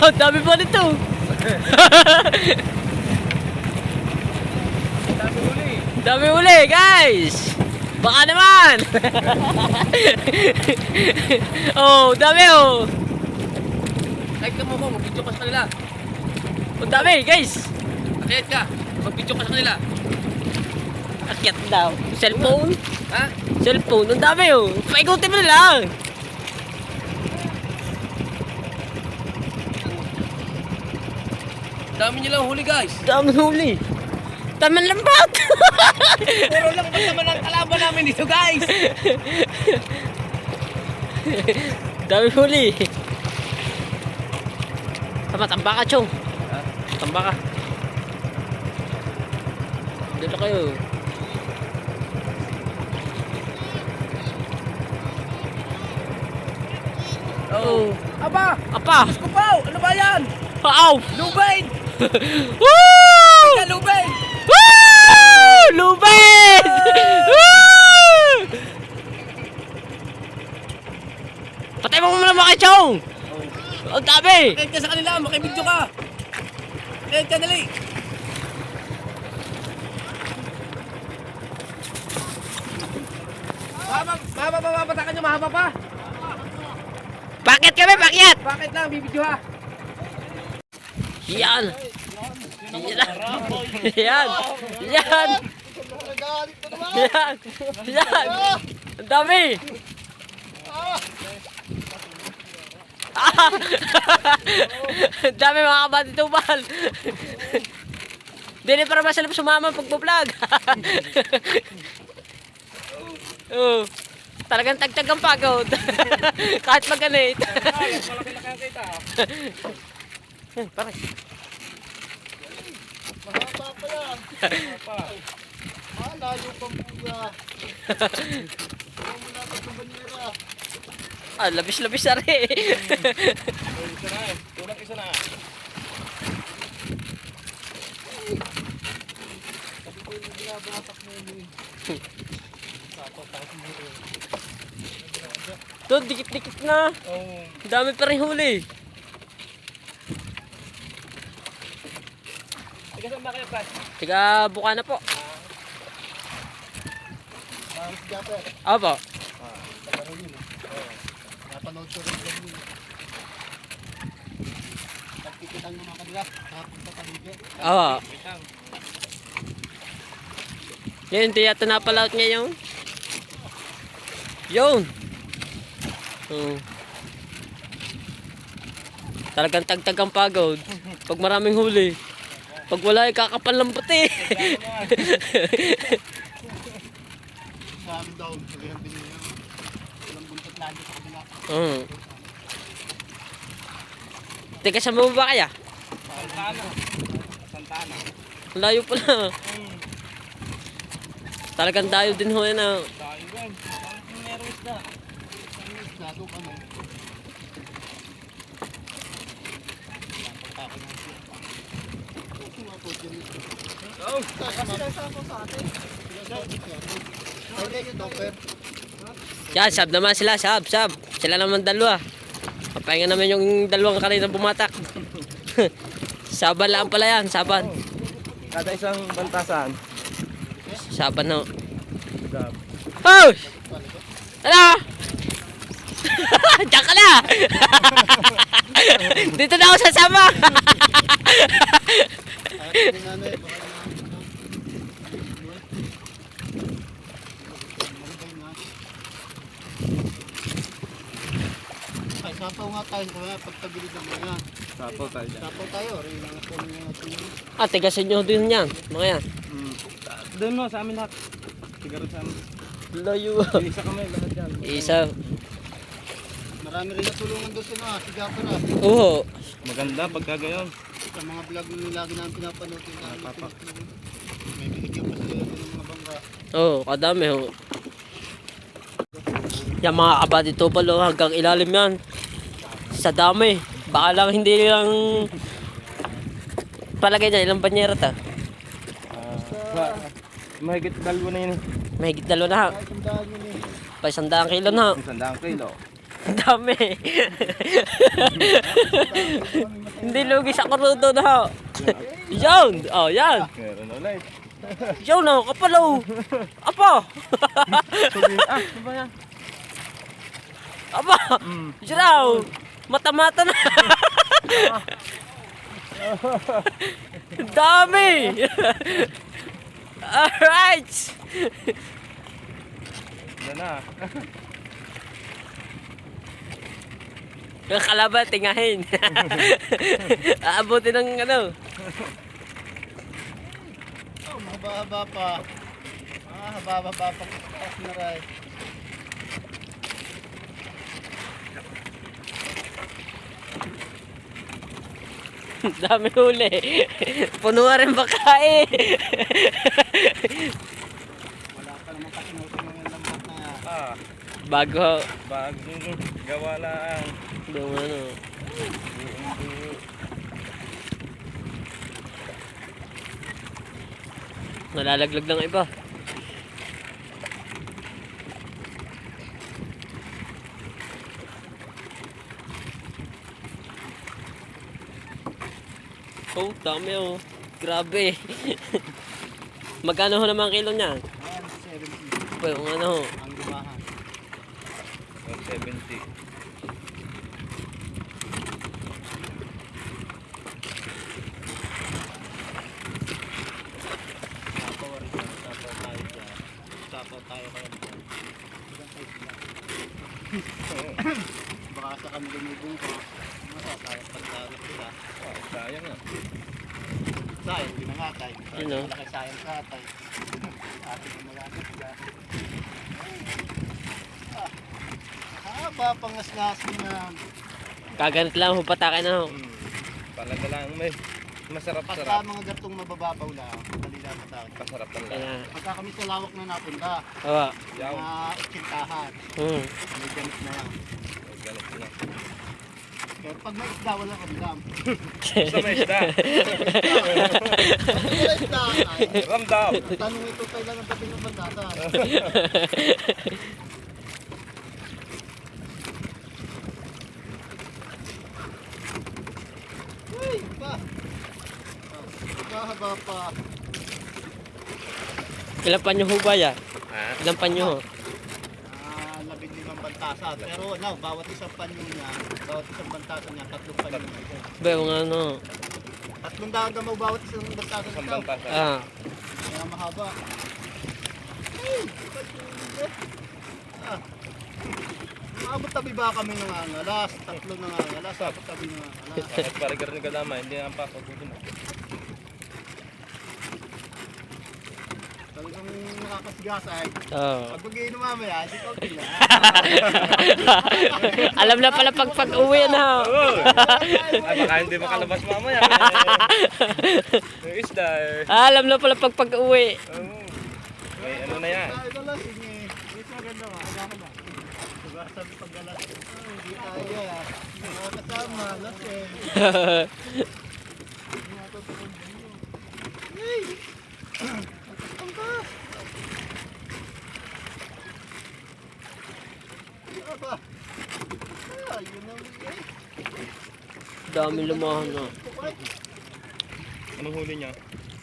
Ang dami pa nito. Dami huli. Dami uli, guys. Baka naman. Oh, dami oh. Kahit ka mo ko, mag-video ka sa kanila. Ang dami, guys. Kahit ka, mag-video ka sa kanila. Akyat daw. Cellphone. Ha? Cellphone. Ang dami oh. Paikutin mo na lang. Dami nilang huli, guys. Dami huli. Taman lambat. Puro lang ba naman ang kalaban namin dito, guys? Dami huli. Tamba ka, Chong. Ha? Tamba ka. Dito kayo. Oh. Aba! Apa. Kupaw! Ano ba yan? Paaw. Lubain! Woo! Ka, lubain! Woo! Lubid! Woo! Patay mo muna mga Chong. Ang dami. Kahit ka sa kanila, makibidyo ka. Kahit ka, dali. Mababatakan nyo, mahaba pa. Bakit kami? Bakit? Bakit lang, bibidyo ha? Yan. Yan. Yan. Yan. Yan. Yan. Ang dami. Ah. Ang dami mga kabati tubal. Dili para masalap sumama pag-vlog. Oh. Talagang tagtag ang pagod. Kahit mag-ganit. Malaki-laki ang kita. Pare. Mahaba pa yan. Layo pa muna. Huwag mo natin sa banyera. Labis-labis na rin. Isa na eh. Tulak isa na. Sabi ko yung binabatak mo yun. Doon, dikit-dikit na. Oh. Dami pa rin huli. Ika saan ba kayo, Pat? Tiga buka na po. Maris Japper. Opo. Napanood ko rin dyan yun. Nagkikitan mo mga kanila. Tapos sa paligid. Oo. Yun, tiyata na pala out niya yun. Yun. Talagang tagtag ang pagod. Pag maraming huli. Pag wala, kakapal ng puti. Sa amin daw. Sabihan din nyo. Walang buntot lagi sa kabila. Teka, saan mo ba kaya? Santana. Layo pala. Talagang dayo din ho yan ah. Tayo ba? Meron isda. Gato ka mo. Oh. Kasi nasa ako sa atin. Okay, Dopper. Yan, sab naman sila, sab. Sila naman dalawa. Papahinga naman yung dalawang kanina bumatak. Saban lang pala yan, saban. Kada isang bantasan. Saban no. Oh! Ano? Diyan ka na! Dito na ako sasama! Ay, sapaw nga tayo sa pagtabilid ng mga. Sapaw tayo dyan. Tapo tayo, rin lang po ng tingin. Tigasin nyo din yan. Mga yan. Doon mo, sa amin lahat. Sigarit sa amin. Layo. Isa kami, lahat dyan. Isa. Marami rin natulungan doon sila, si Gapara. Oo. Maganda pagka gayon. Sa mga vlog yung lagi namin pinapanood yung may binigyan pa sila ng mga bangka. Oo, kadami ho. Yan mga kabady to palo hanggang ilalim yan. Sa dami. Baka lang hindi lang palagay niya ilang banyera ta. Mahigit dalawa na yun. Mahigit 2 na ha. Kahit ang daan yun eh. Pa 100 kilo na. 100 kilo. Ang dami. Hindi lugi sa krudo na ha. Yan. Oh, yan. Meron ulit. Yan na, kapalaw. Apa. Ano ba yan? Apa. Jiraw. Mata-mata na. Ang dami. Alright. Yan na. Yung kalaban, tingahin. Aabutin ng ano. Oh, mahaba-haba pa. Haba-haba pa. Taas na rin. Dami huli. Puno na rin bakae. Wala pa naman kasi yung lambat na yan. Bago. Bagong gawa lang. Yung ano. Nalalaglag ng iba. Oh, dami oh. Grabe. Magkano ho naman kilo niyan? Ayan, 70. Pa yung ano ho. Ang limahan. 170. Tapo rin yan. Tapo tayo dyan. Tapo tayo kaya dyan. Ilang size lang. Baka sa kami lumubong ko. Masasayang pagkakas sila. Sayang nga. Sayang, hindi na nga tayo. Yun, no? Malaki sayang sa atay. Ating umalapit sila. Haba pangas-ngas mo na. Kaganit lang ho patake na ho. Talaga lang may Pagka masarap-sarap. mga gatong mabababaw lang, kalila na tayo. Masarap lang. Kaya. Pagka kami sa lawak na napunta, Oo. Yaw. mga utsintahan, may ganit na yan. Ganit na. Kaya pag may isda, wala kami dam. Sa may isda. Pag may isda, ay, Ramdam. tanong ito kailangan dating ng bandata. Uy, pa. Haba pa. Ilan pa nyo ho ba yan? Ilan pa nyo ho? 15 bantasa. Pero ano, bawat isang panyo niya, bawat isang bantasa niya, 3 panyo niya. Ba yung ano? 3 dagamaw bawat isang bantasa Isang niya. bantasa. Kaya mahaba. Ah. Maabot tabi ba kami nangangalas? 3 nangangalas, abot tabi nangangalas. At parigar ni Galama, hindi na ang pasok dito na. Talagang nakakasigasay. Oo. Pag mag-iinom mamaya, hindi ko okay na. Alam na pala pag-uwi na ho. Ay, baka hindi makalabas mamaya. Yung isda eh. Alam na pala pag-uwi. May ano na yan. Ito lang, sige. Ito maganda ka. Aga ka na. Diba sabi paggalas? Hindi tayo ah. Mga kasama, lasing. Hindi nga ito tulong dito. Hey! Ang ka! Ano ba? Ah, yun ang eh. Dami lumahan na. Anong huli niya?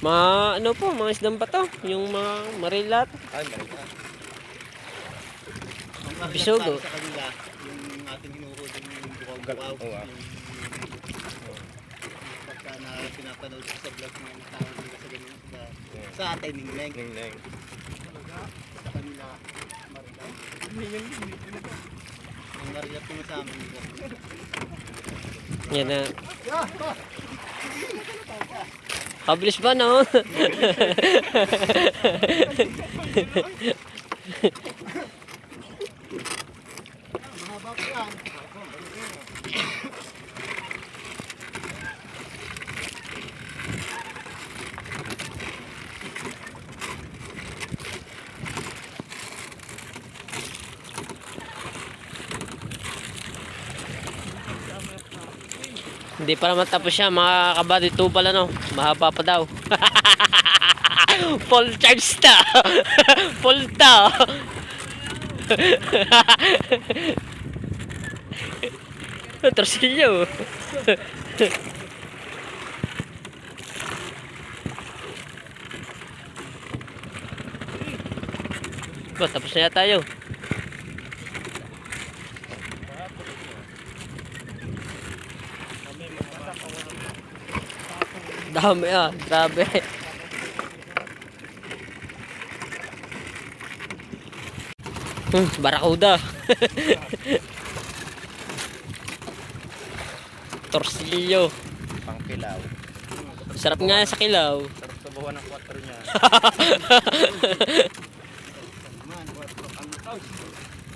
Ano po, mga isdang bato. Yung mga marilat. Ay, malaki. Ang marilat Bisogo. tayo sa kanila, yung ating hinuhuli yung bukaw-bukaw. Oo, ah. Pagka na pinapanood ko sa vlog ng mga tao nila sa ganyan sa atay ningneng. Ning-ning. Talaga, sa kanila, marilat. Ang marilat ko sa amin nila. Yan na. Kabilis ba, no? Mahaba pa yan. Hindi pa naman tapos siya, mga kabady, tubal ano. Mahaba pa daw. Full charge na. Full ta. Torsilyo. Ba, tapos na yata tayo. Dami ah, grabe. Barakuda. Torsilyo. Pangkilaw. Sarap nga sa kilaw. Sarap sa buwan ng 4 niya.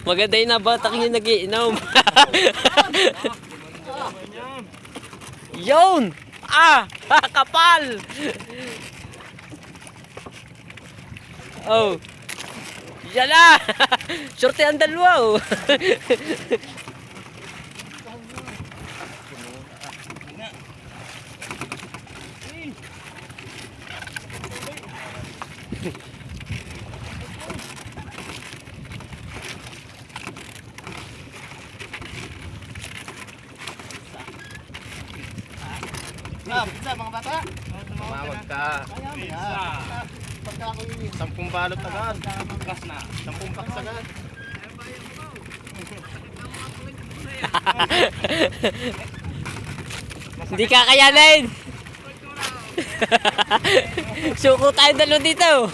Maganda yung nabatak yung nag-iinom. Yun! Ah! Kapal! Oh! Yan na! Sorte ang dalawa oh! Pizza mga bata. Tumawag ka. Pizza. Pagka ako yung 10 balot agad. Plus na. 10 packs agad. Hindi kakayanin! Suko tayo dalawa dito!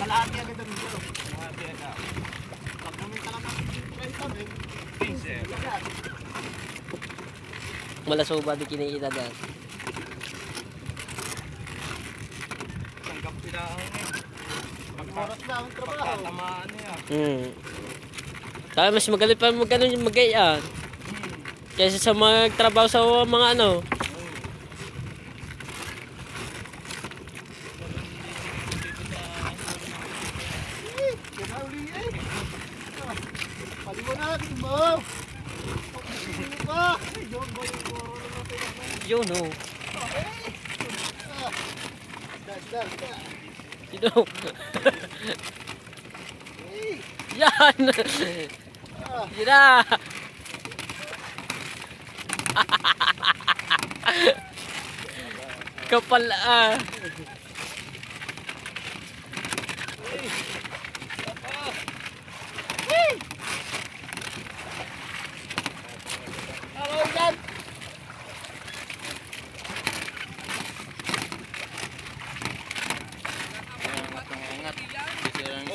Kalahati agad ang dito. Malaso ba di kinikita dyan? Tanggap sila ang Oras na ang trabaho. pagkatamaan niya. Kaya mas magaling pa magano yung magayaan. Kaysa sa magtrabaho sa mga ano. Kinauli eh. Paliwanagin mo. Sino ba? Yun ba yung koro na natin? Yun oh. Dal. Sino? Yan! Yan na! Kapal ah!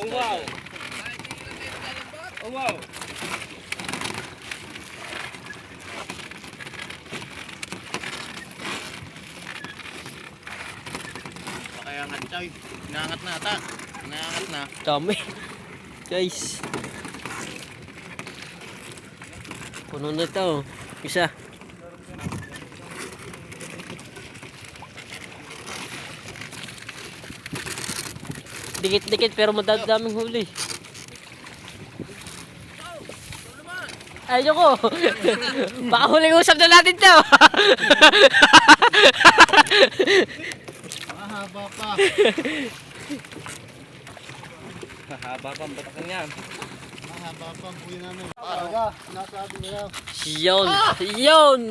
Oh wow! Oh wow! Kaya nga choy. Inangat na ata. Inangat na. Dami. Guys. Puno na ito. Isa. Dikit-dikit pero madadaming huli. Ayoko. Baka huling usap na natin to. Mahaba pa. Haba pa ang batakan yan. Mahaba pa ang buhay namin. Talaga, sinasabi nila. Yun. Yun.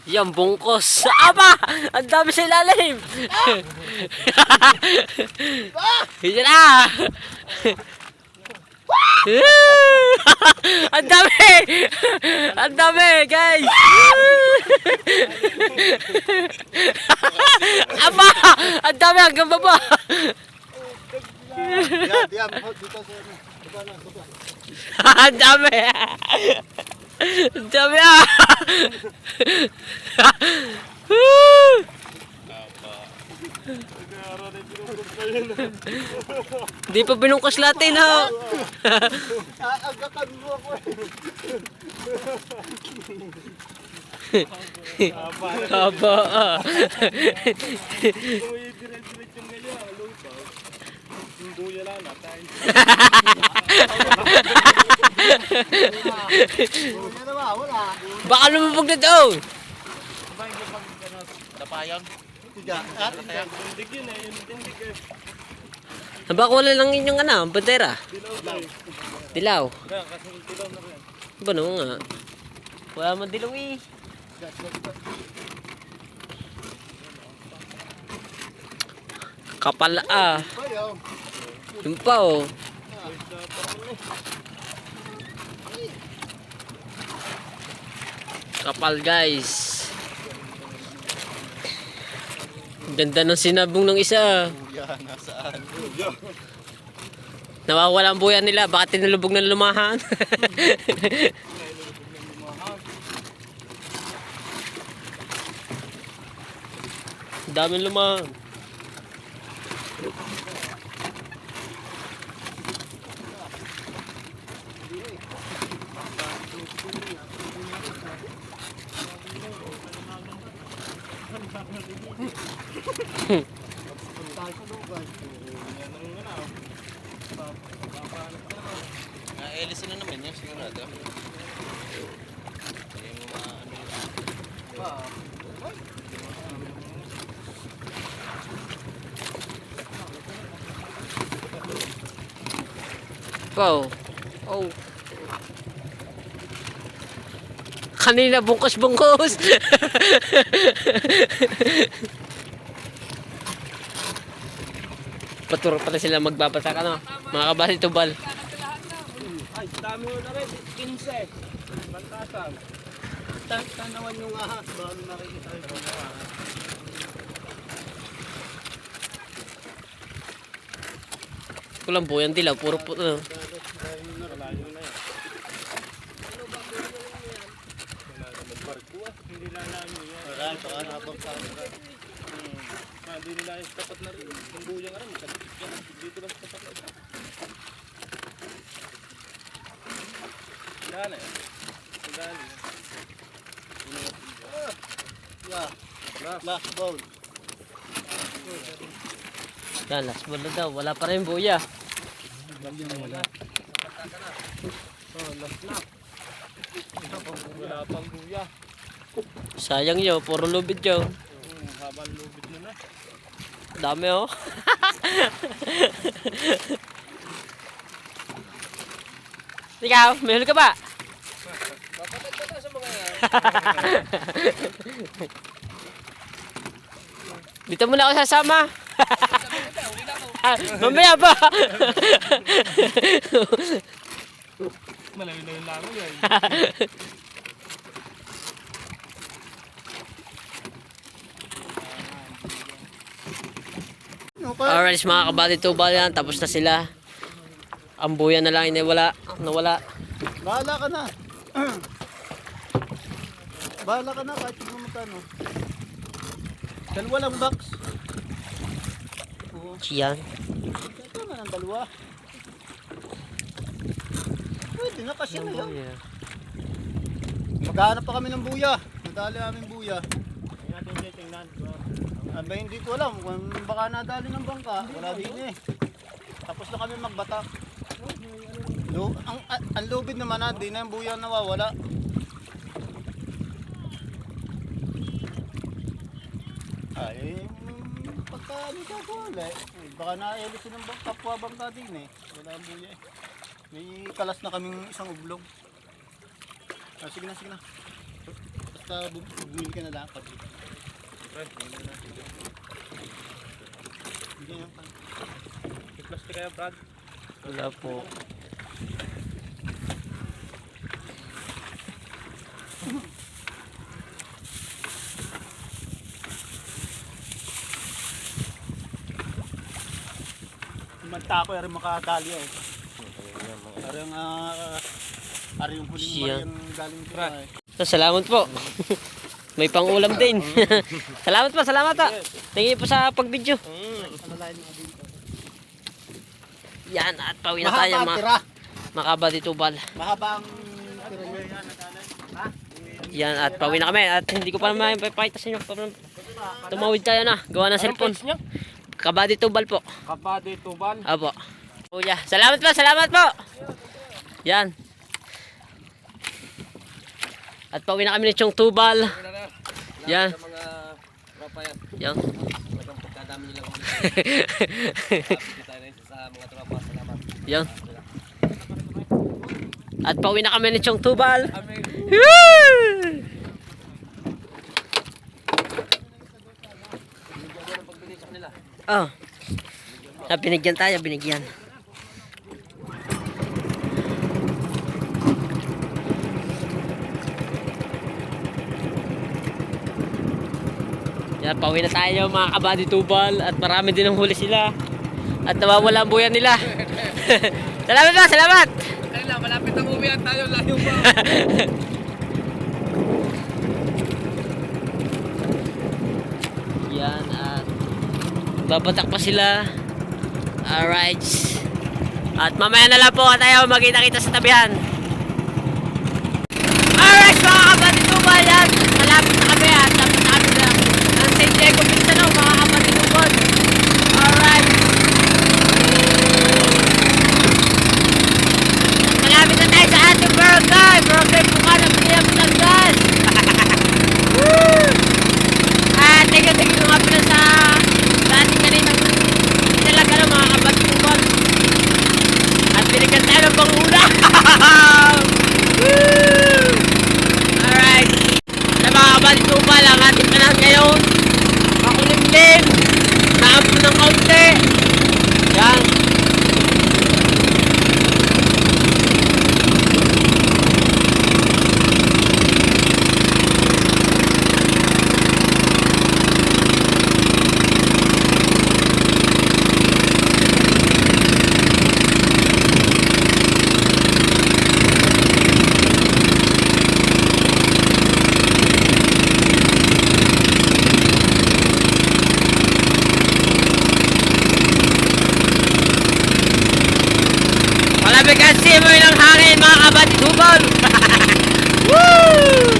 Yan, bungkos. Aba! Ang dami sa ilalim. Yan na. Ang dami! Ang dami, guys! Aba! Ang dami hanggang baba! Diyan, dito sa ano. Baba na, baba. Ang dami! Ang dami ah! Di pa binungkas natin ha! Aagakan mo ako Haba ah! Yung buya lang natin. Buya na ba? Wala. Baka lumabog na daw! Dapayan? Tiga. At? Tindig yun eh. Yung tindig eh. Baka wala lang inyong ano, bandera. Dilaw. Kaya kasi tilaw na rin. Ba no nga? Wala man dilaw eh. Kapal ah. Bayaw. Yung pa oh. Kapal guys. Ganda ng sinabong ng isa. Buya, nasaan? Nawawala ang buyan nila. Baka tinulubog ng lumahan. Daming lumahan. Elisin na naman yan, sigurado. Wow. Oh. Kanina bungkos-bungkos. Paturo pala sila magbabatak ano. Mga kabali tubal. Ay, dami mo na rin. 15. Bantasan. Tanawan yung ahas, baka makikita yung ahas. Kulang buyan dilaw. Puro po. Malayo na yan. Magbarko ah. Hindi na namin yan. Marami pa ka nakabang sa akin. Hindi nila yung tapat na rin. Yung buya nga rin. Magkakit yan. Dito lang sa tapat na rin. Gana eh. Gana eh. Yeah. Last ball. Yan, last ball na daw. Wala pa rin buya. Wala pang buya. Sayang yun. Puro lubid yun. Habang lubid mo na. Dami oh. Ikaw, may huli ka ba? Kapatid ko na sa mga yan. Dito muna ako sasama. Sabi ko ba, huli na ako. Mamaya ba? Malayo na yung lango yan. Alright mga kabali tubal yan. Tapos na sila. Ang buya na lang iniwala. Nawala. Bahala ka na. Bahala ka na kahit kung magkano. Dalawa lang box. Yan. Ito na ng dalawa. Pwede na kasi na yan. Buya. Maghahanap pa kami ng buya. Nadali namin buya. Hindi natin titingnan. Aba hindi ko alam kung baka nadali ng bangka. Wala din eh. Tapos na kami magbatak. Ang lubid naman na, di na yung buya nawawala. Ay, pagka ano ka po wala eh. Baka naelisin ng kapwa bangka din eh. Wala ang buya eh. May kalas na kaming isang ublong. Ah, sige na, sige na. Basta bumili ka na lang pag hindi yan pa. Plastic kaya Brad. Wala po. tako ay makadali ay. Parang ari yung huling Siya. mariyang galing dito ay. So, salamat po. May pang-ulam din. Salamat po, salamat po. Thank you po sa pag-video. Yan, at pauwi na tayo Mahaba ang tira. Makabati Tubal. Mahaba ang tira niya. Ha? Yan, at pauwi na kami. At hindi ko pa naman ipapakita sa inyo. Tumawid tayo na. Gawa ng cellphone. Kabati Tubal po. Kabady Tubal. Apo. Kuya, salamat po, salamat po. Yan. At pauwi na kami ni Chong Tubal. Yan. Sa mga tropa yan. Yan. Talagang pagkadami nilang ulit. Happy tayo na sa mga tropa. Salamat. Yan. At pauwi na kami ni Chong Tubal. Amen. Pagbili sa kanila. Oh. Binigyan tayo, binigyan. Yan, pauwi na tayo mga kabady Tubal. At marami din ang huli sila. At nawawala ang buyan nila. Salamat ba, salamat! Kailan, malapit ang uwi at tayo layo pa. Yan, at babatak pa sila. Alright. At mamaya na lang po tayo magkita-kita sa tabihan. Alright mga kabady Tubal, yan. Malapit na kami at lapit na kami lang. Ang St. Diego Mindanao mga kabady Tubal. Alright. Malapit na tayo sa ating barangay. Barangay Pukanan, Pilihan, Batangas. Woo! At teka-teka nga pala sa ating kaninang talaga ng mga kabady Tubal. At binigyan tayo ng panguna. Woo! Alright. Sa mga kabady Tubal, ang ating panahon ngayon, makulimlim, naampo ng kaunti. Yan. Malapit kasi mo ng hangin mga kabady Tubal. Woo!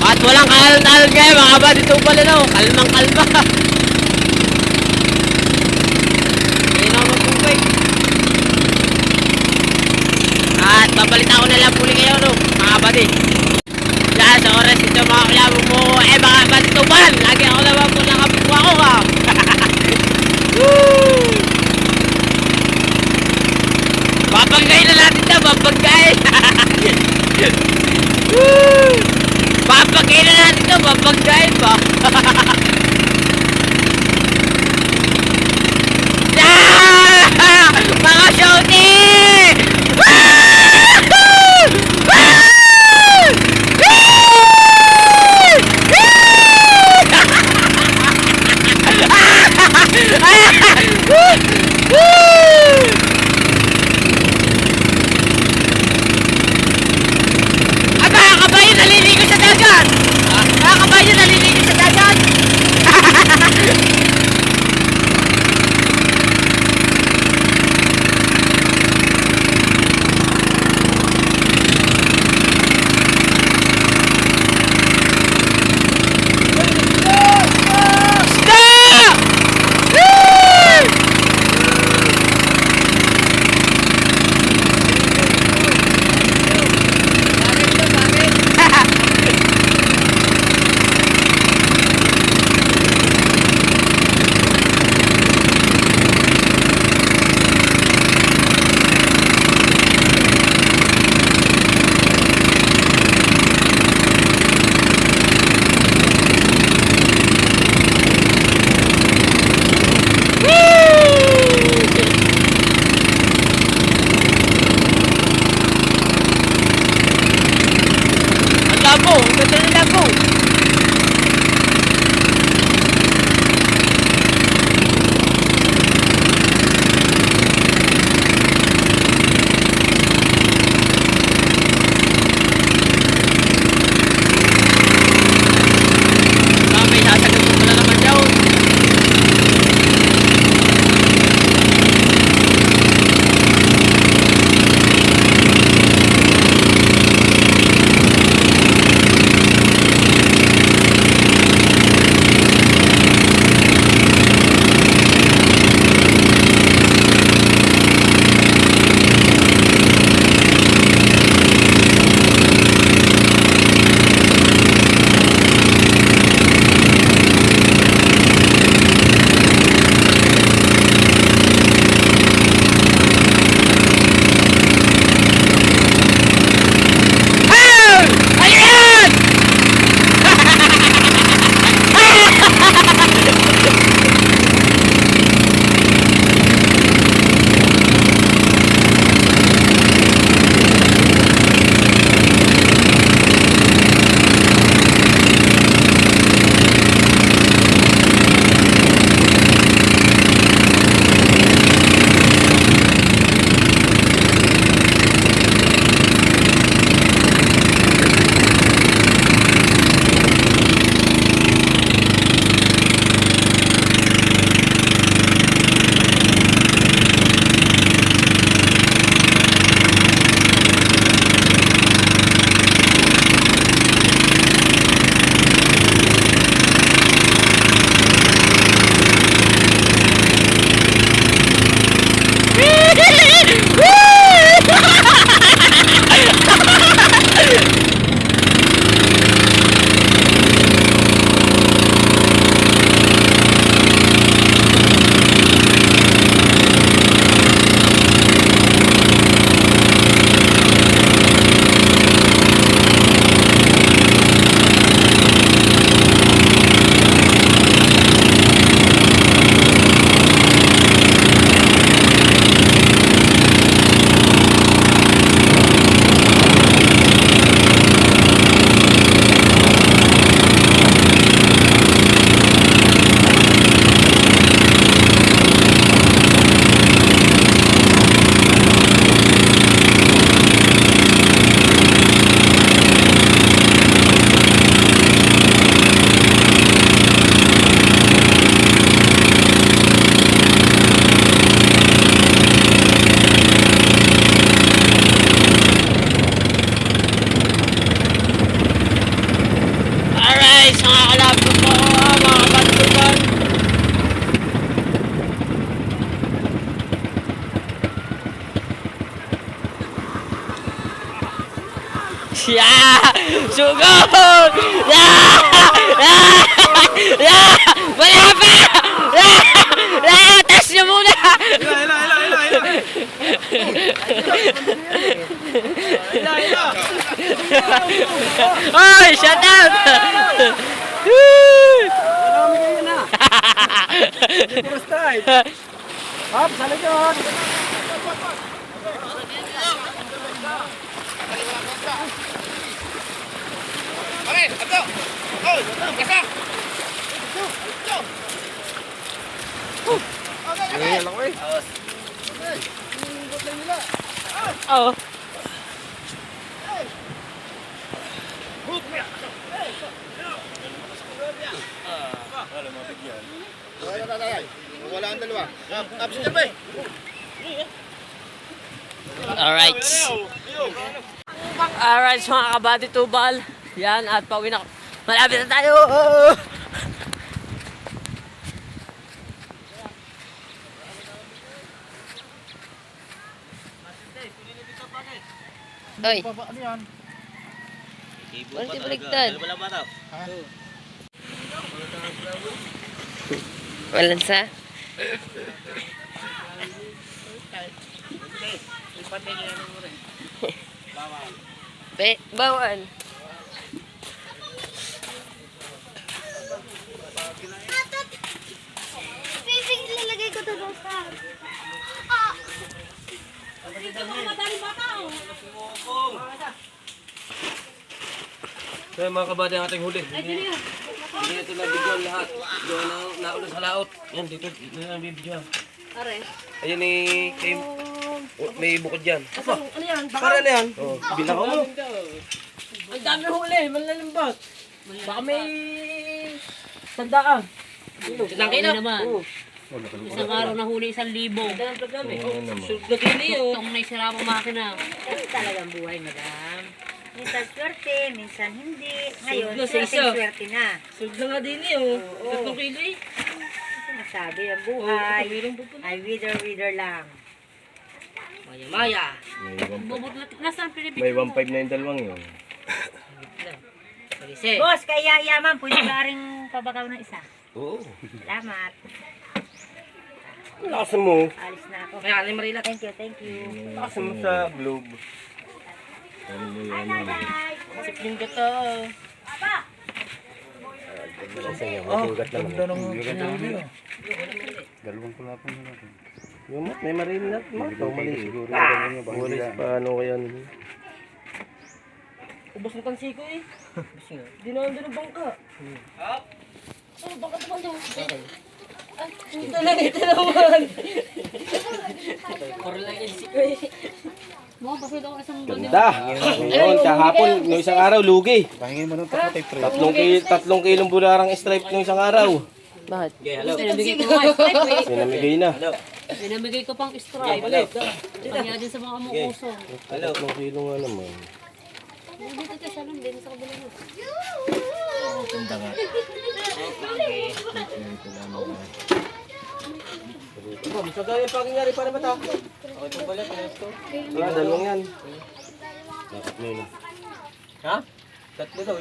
At walang kahalan-halan kayo mga kabady Tubal, ano? Kalmang kalma. Hindi na ako magpupay. At papalitan ko na lang puli kayo, no? Mga kabady. Yan, sa oras ito mga kalabo mo, mga kabady Tubal. Lagi ako naman po nakapagwa ko ka. Woo! Papagay na natin ito, papagay. Woo! Papagay na natin ito, papagay pa. Yeah! Mga shorty! Ang mga kabayo naliligo sa dagat! Mga kabayo naliligo sa dagat! Yeah! Sugod! Yeah! Yeah! Yeah! Wala pa! Yeah! Yeah! Test nyo muna! Oy! Shut out! Hop, sa likod! Okay, ato! Oh, kasa! Oh. Wala ang dalawa. Absent ba? Alright. Alright, so mga kabady tubal. Yan, at pauwi na. Malapit na tayo! Oy, Ano yan? bakit baliktad? Walang sa? Bawal. Piping lalagay ko to sa. Dito ko madaling bata oh. So mga kabady ang ating huli. Hindi ito na video lahat. Doon na nauna sa laot. Yan, dito na video. Are. Ayan ni Kim. May bukod dyan. Ano yan? Para na yan. Oh, binakaw mo. Ang dami huli, malalimbot. Baka may tandaan. Laki naman. Isang araw na huli 1,000. Ganda ng programa eh. Sugdagili oh. Itong may sira pang makina. Kasi talagang buhay, madam. Minsan swerte, minsan hindi. Ngayon, Sugdo sa isa. swerte na. Sugda nga din eh oh. 3 kilo eh. Sinasabi, ang buhay ay wither lang. Maya. Nasaan Pilipino? May 1.5 na yung dalawang yun. Kalise. Boss, kaya yaman, pwede ba rin pabakaw ng isa? Oo. Salamat. Lakas mo. Alis na ako. Kaya ni Marila. Thank you. Lakas mo sa globe. Siplin ko to. Dalawang kulapon na natin. Yung mat, may marinat. Ito, mali. Walis pa, ano kaya nila. Ubos na tansi ko eh. Di na ang bangka. Oh, bangka naman daw. Ay, ito lang, ito naman. Puro lang yung siko eh. Mo kasi daw isang Ganda! Ngayon, kahapon, yung isang araw, lugi. Pahingin mo ng takot ay pre. 3 kilong bularang stripe ng isang araw. Bakit? Pinamigay ko nga stripe eh. Sinamigay na. Pinamigay ko pang stripe. Kanya din sa mga mukuso. 3 kilo nga naman. Dito tayo sa lang din sa kabila mo. Masagay yung pangyayari para mata. Wala, dalawang yan. Dapat mo yun. Ha? Tatlo daw.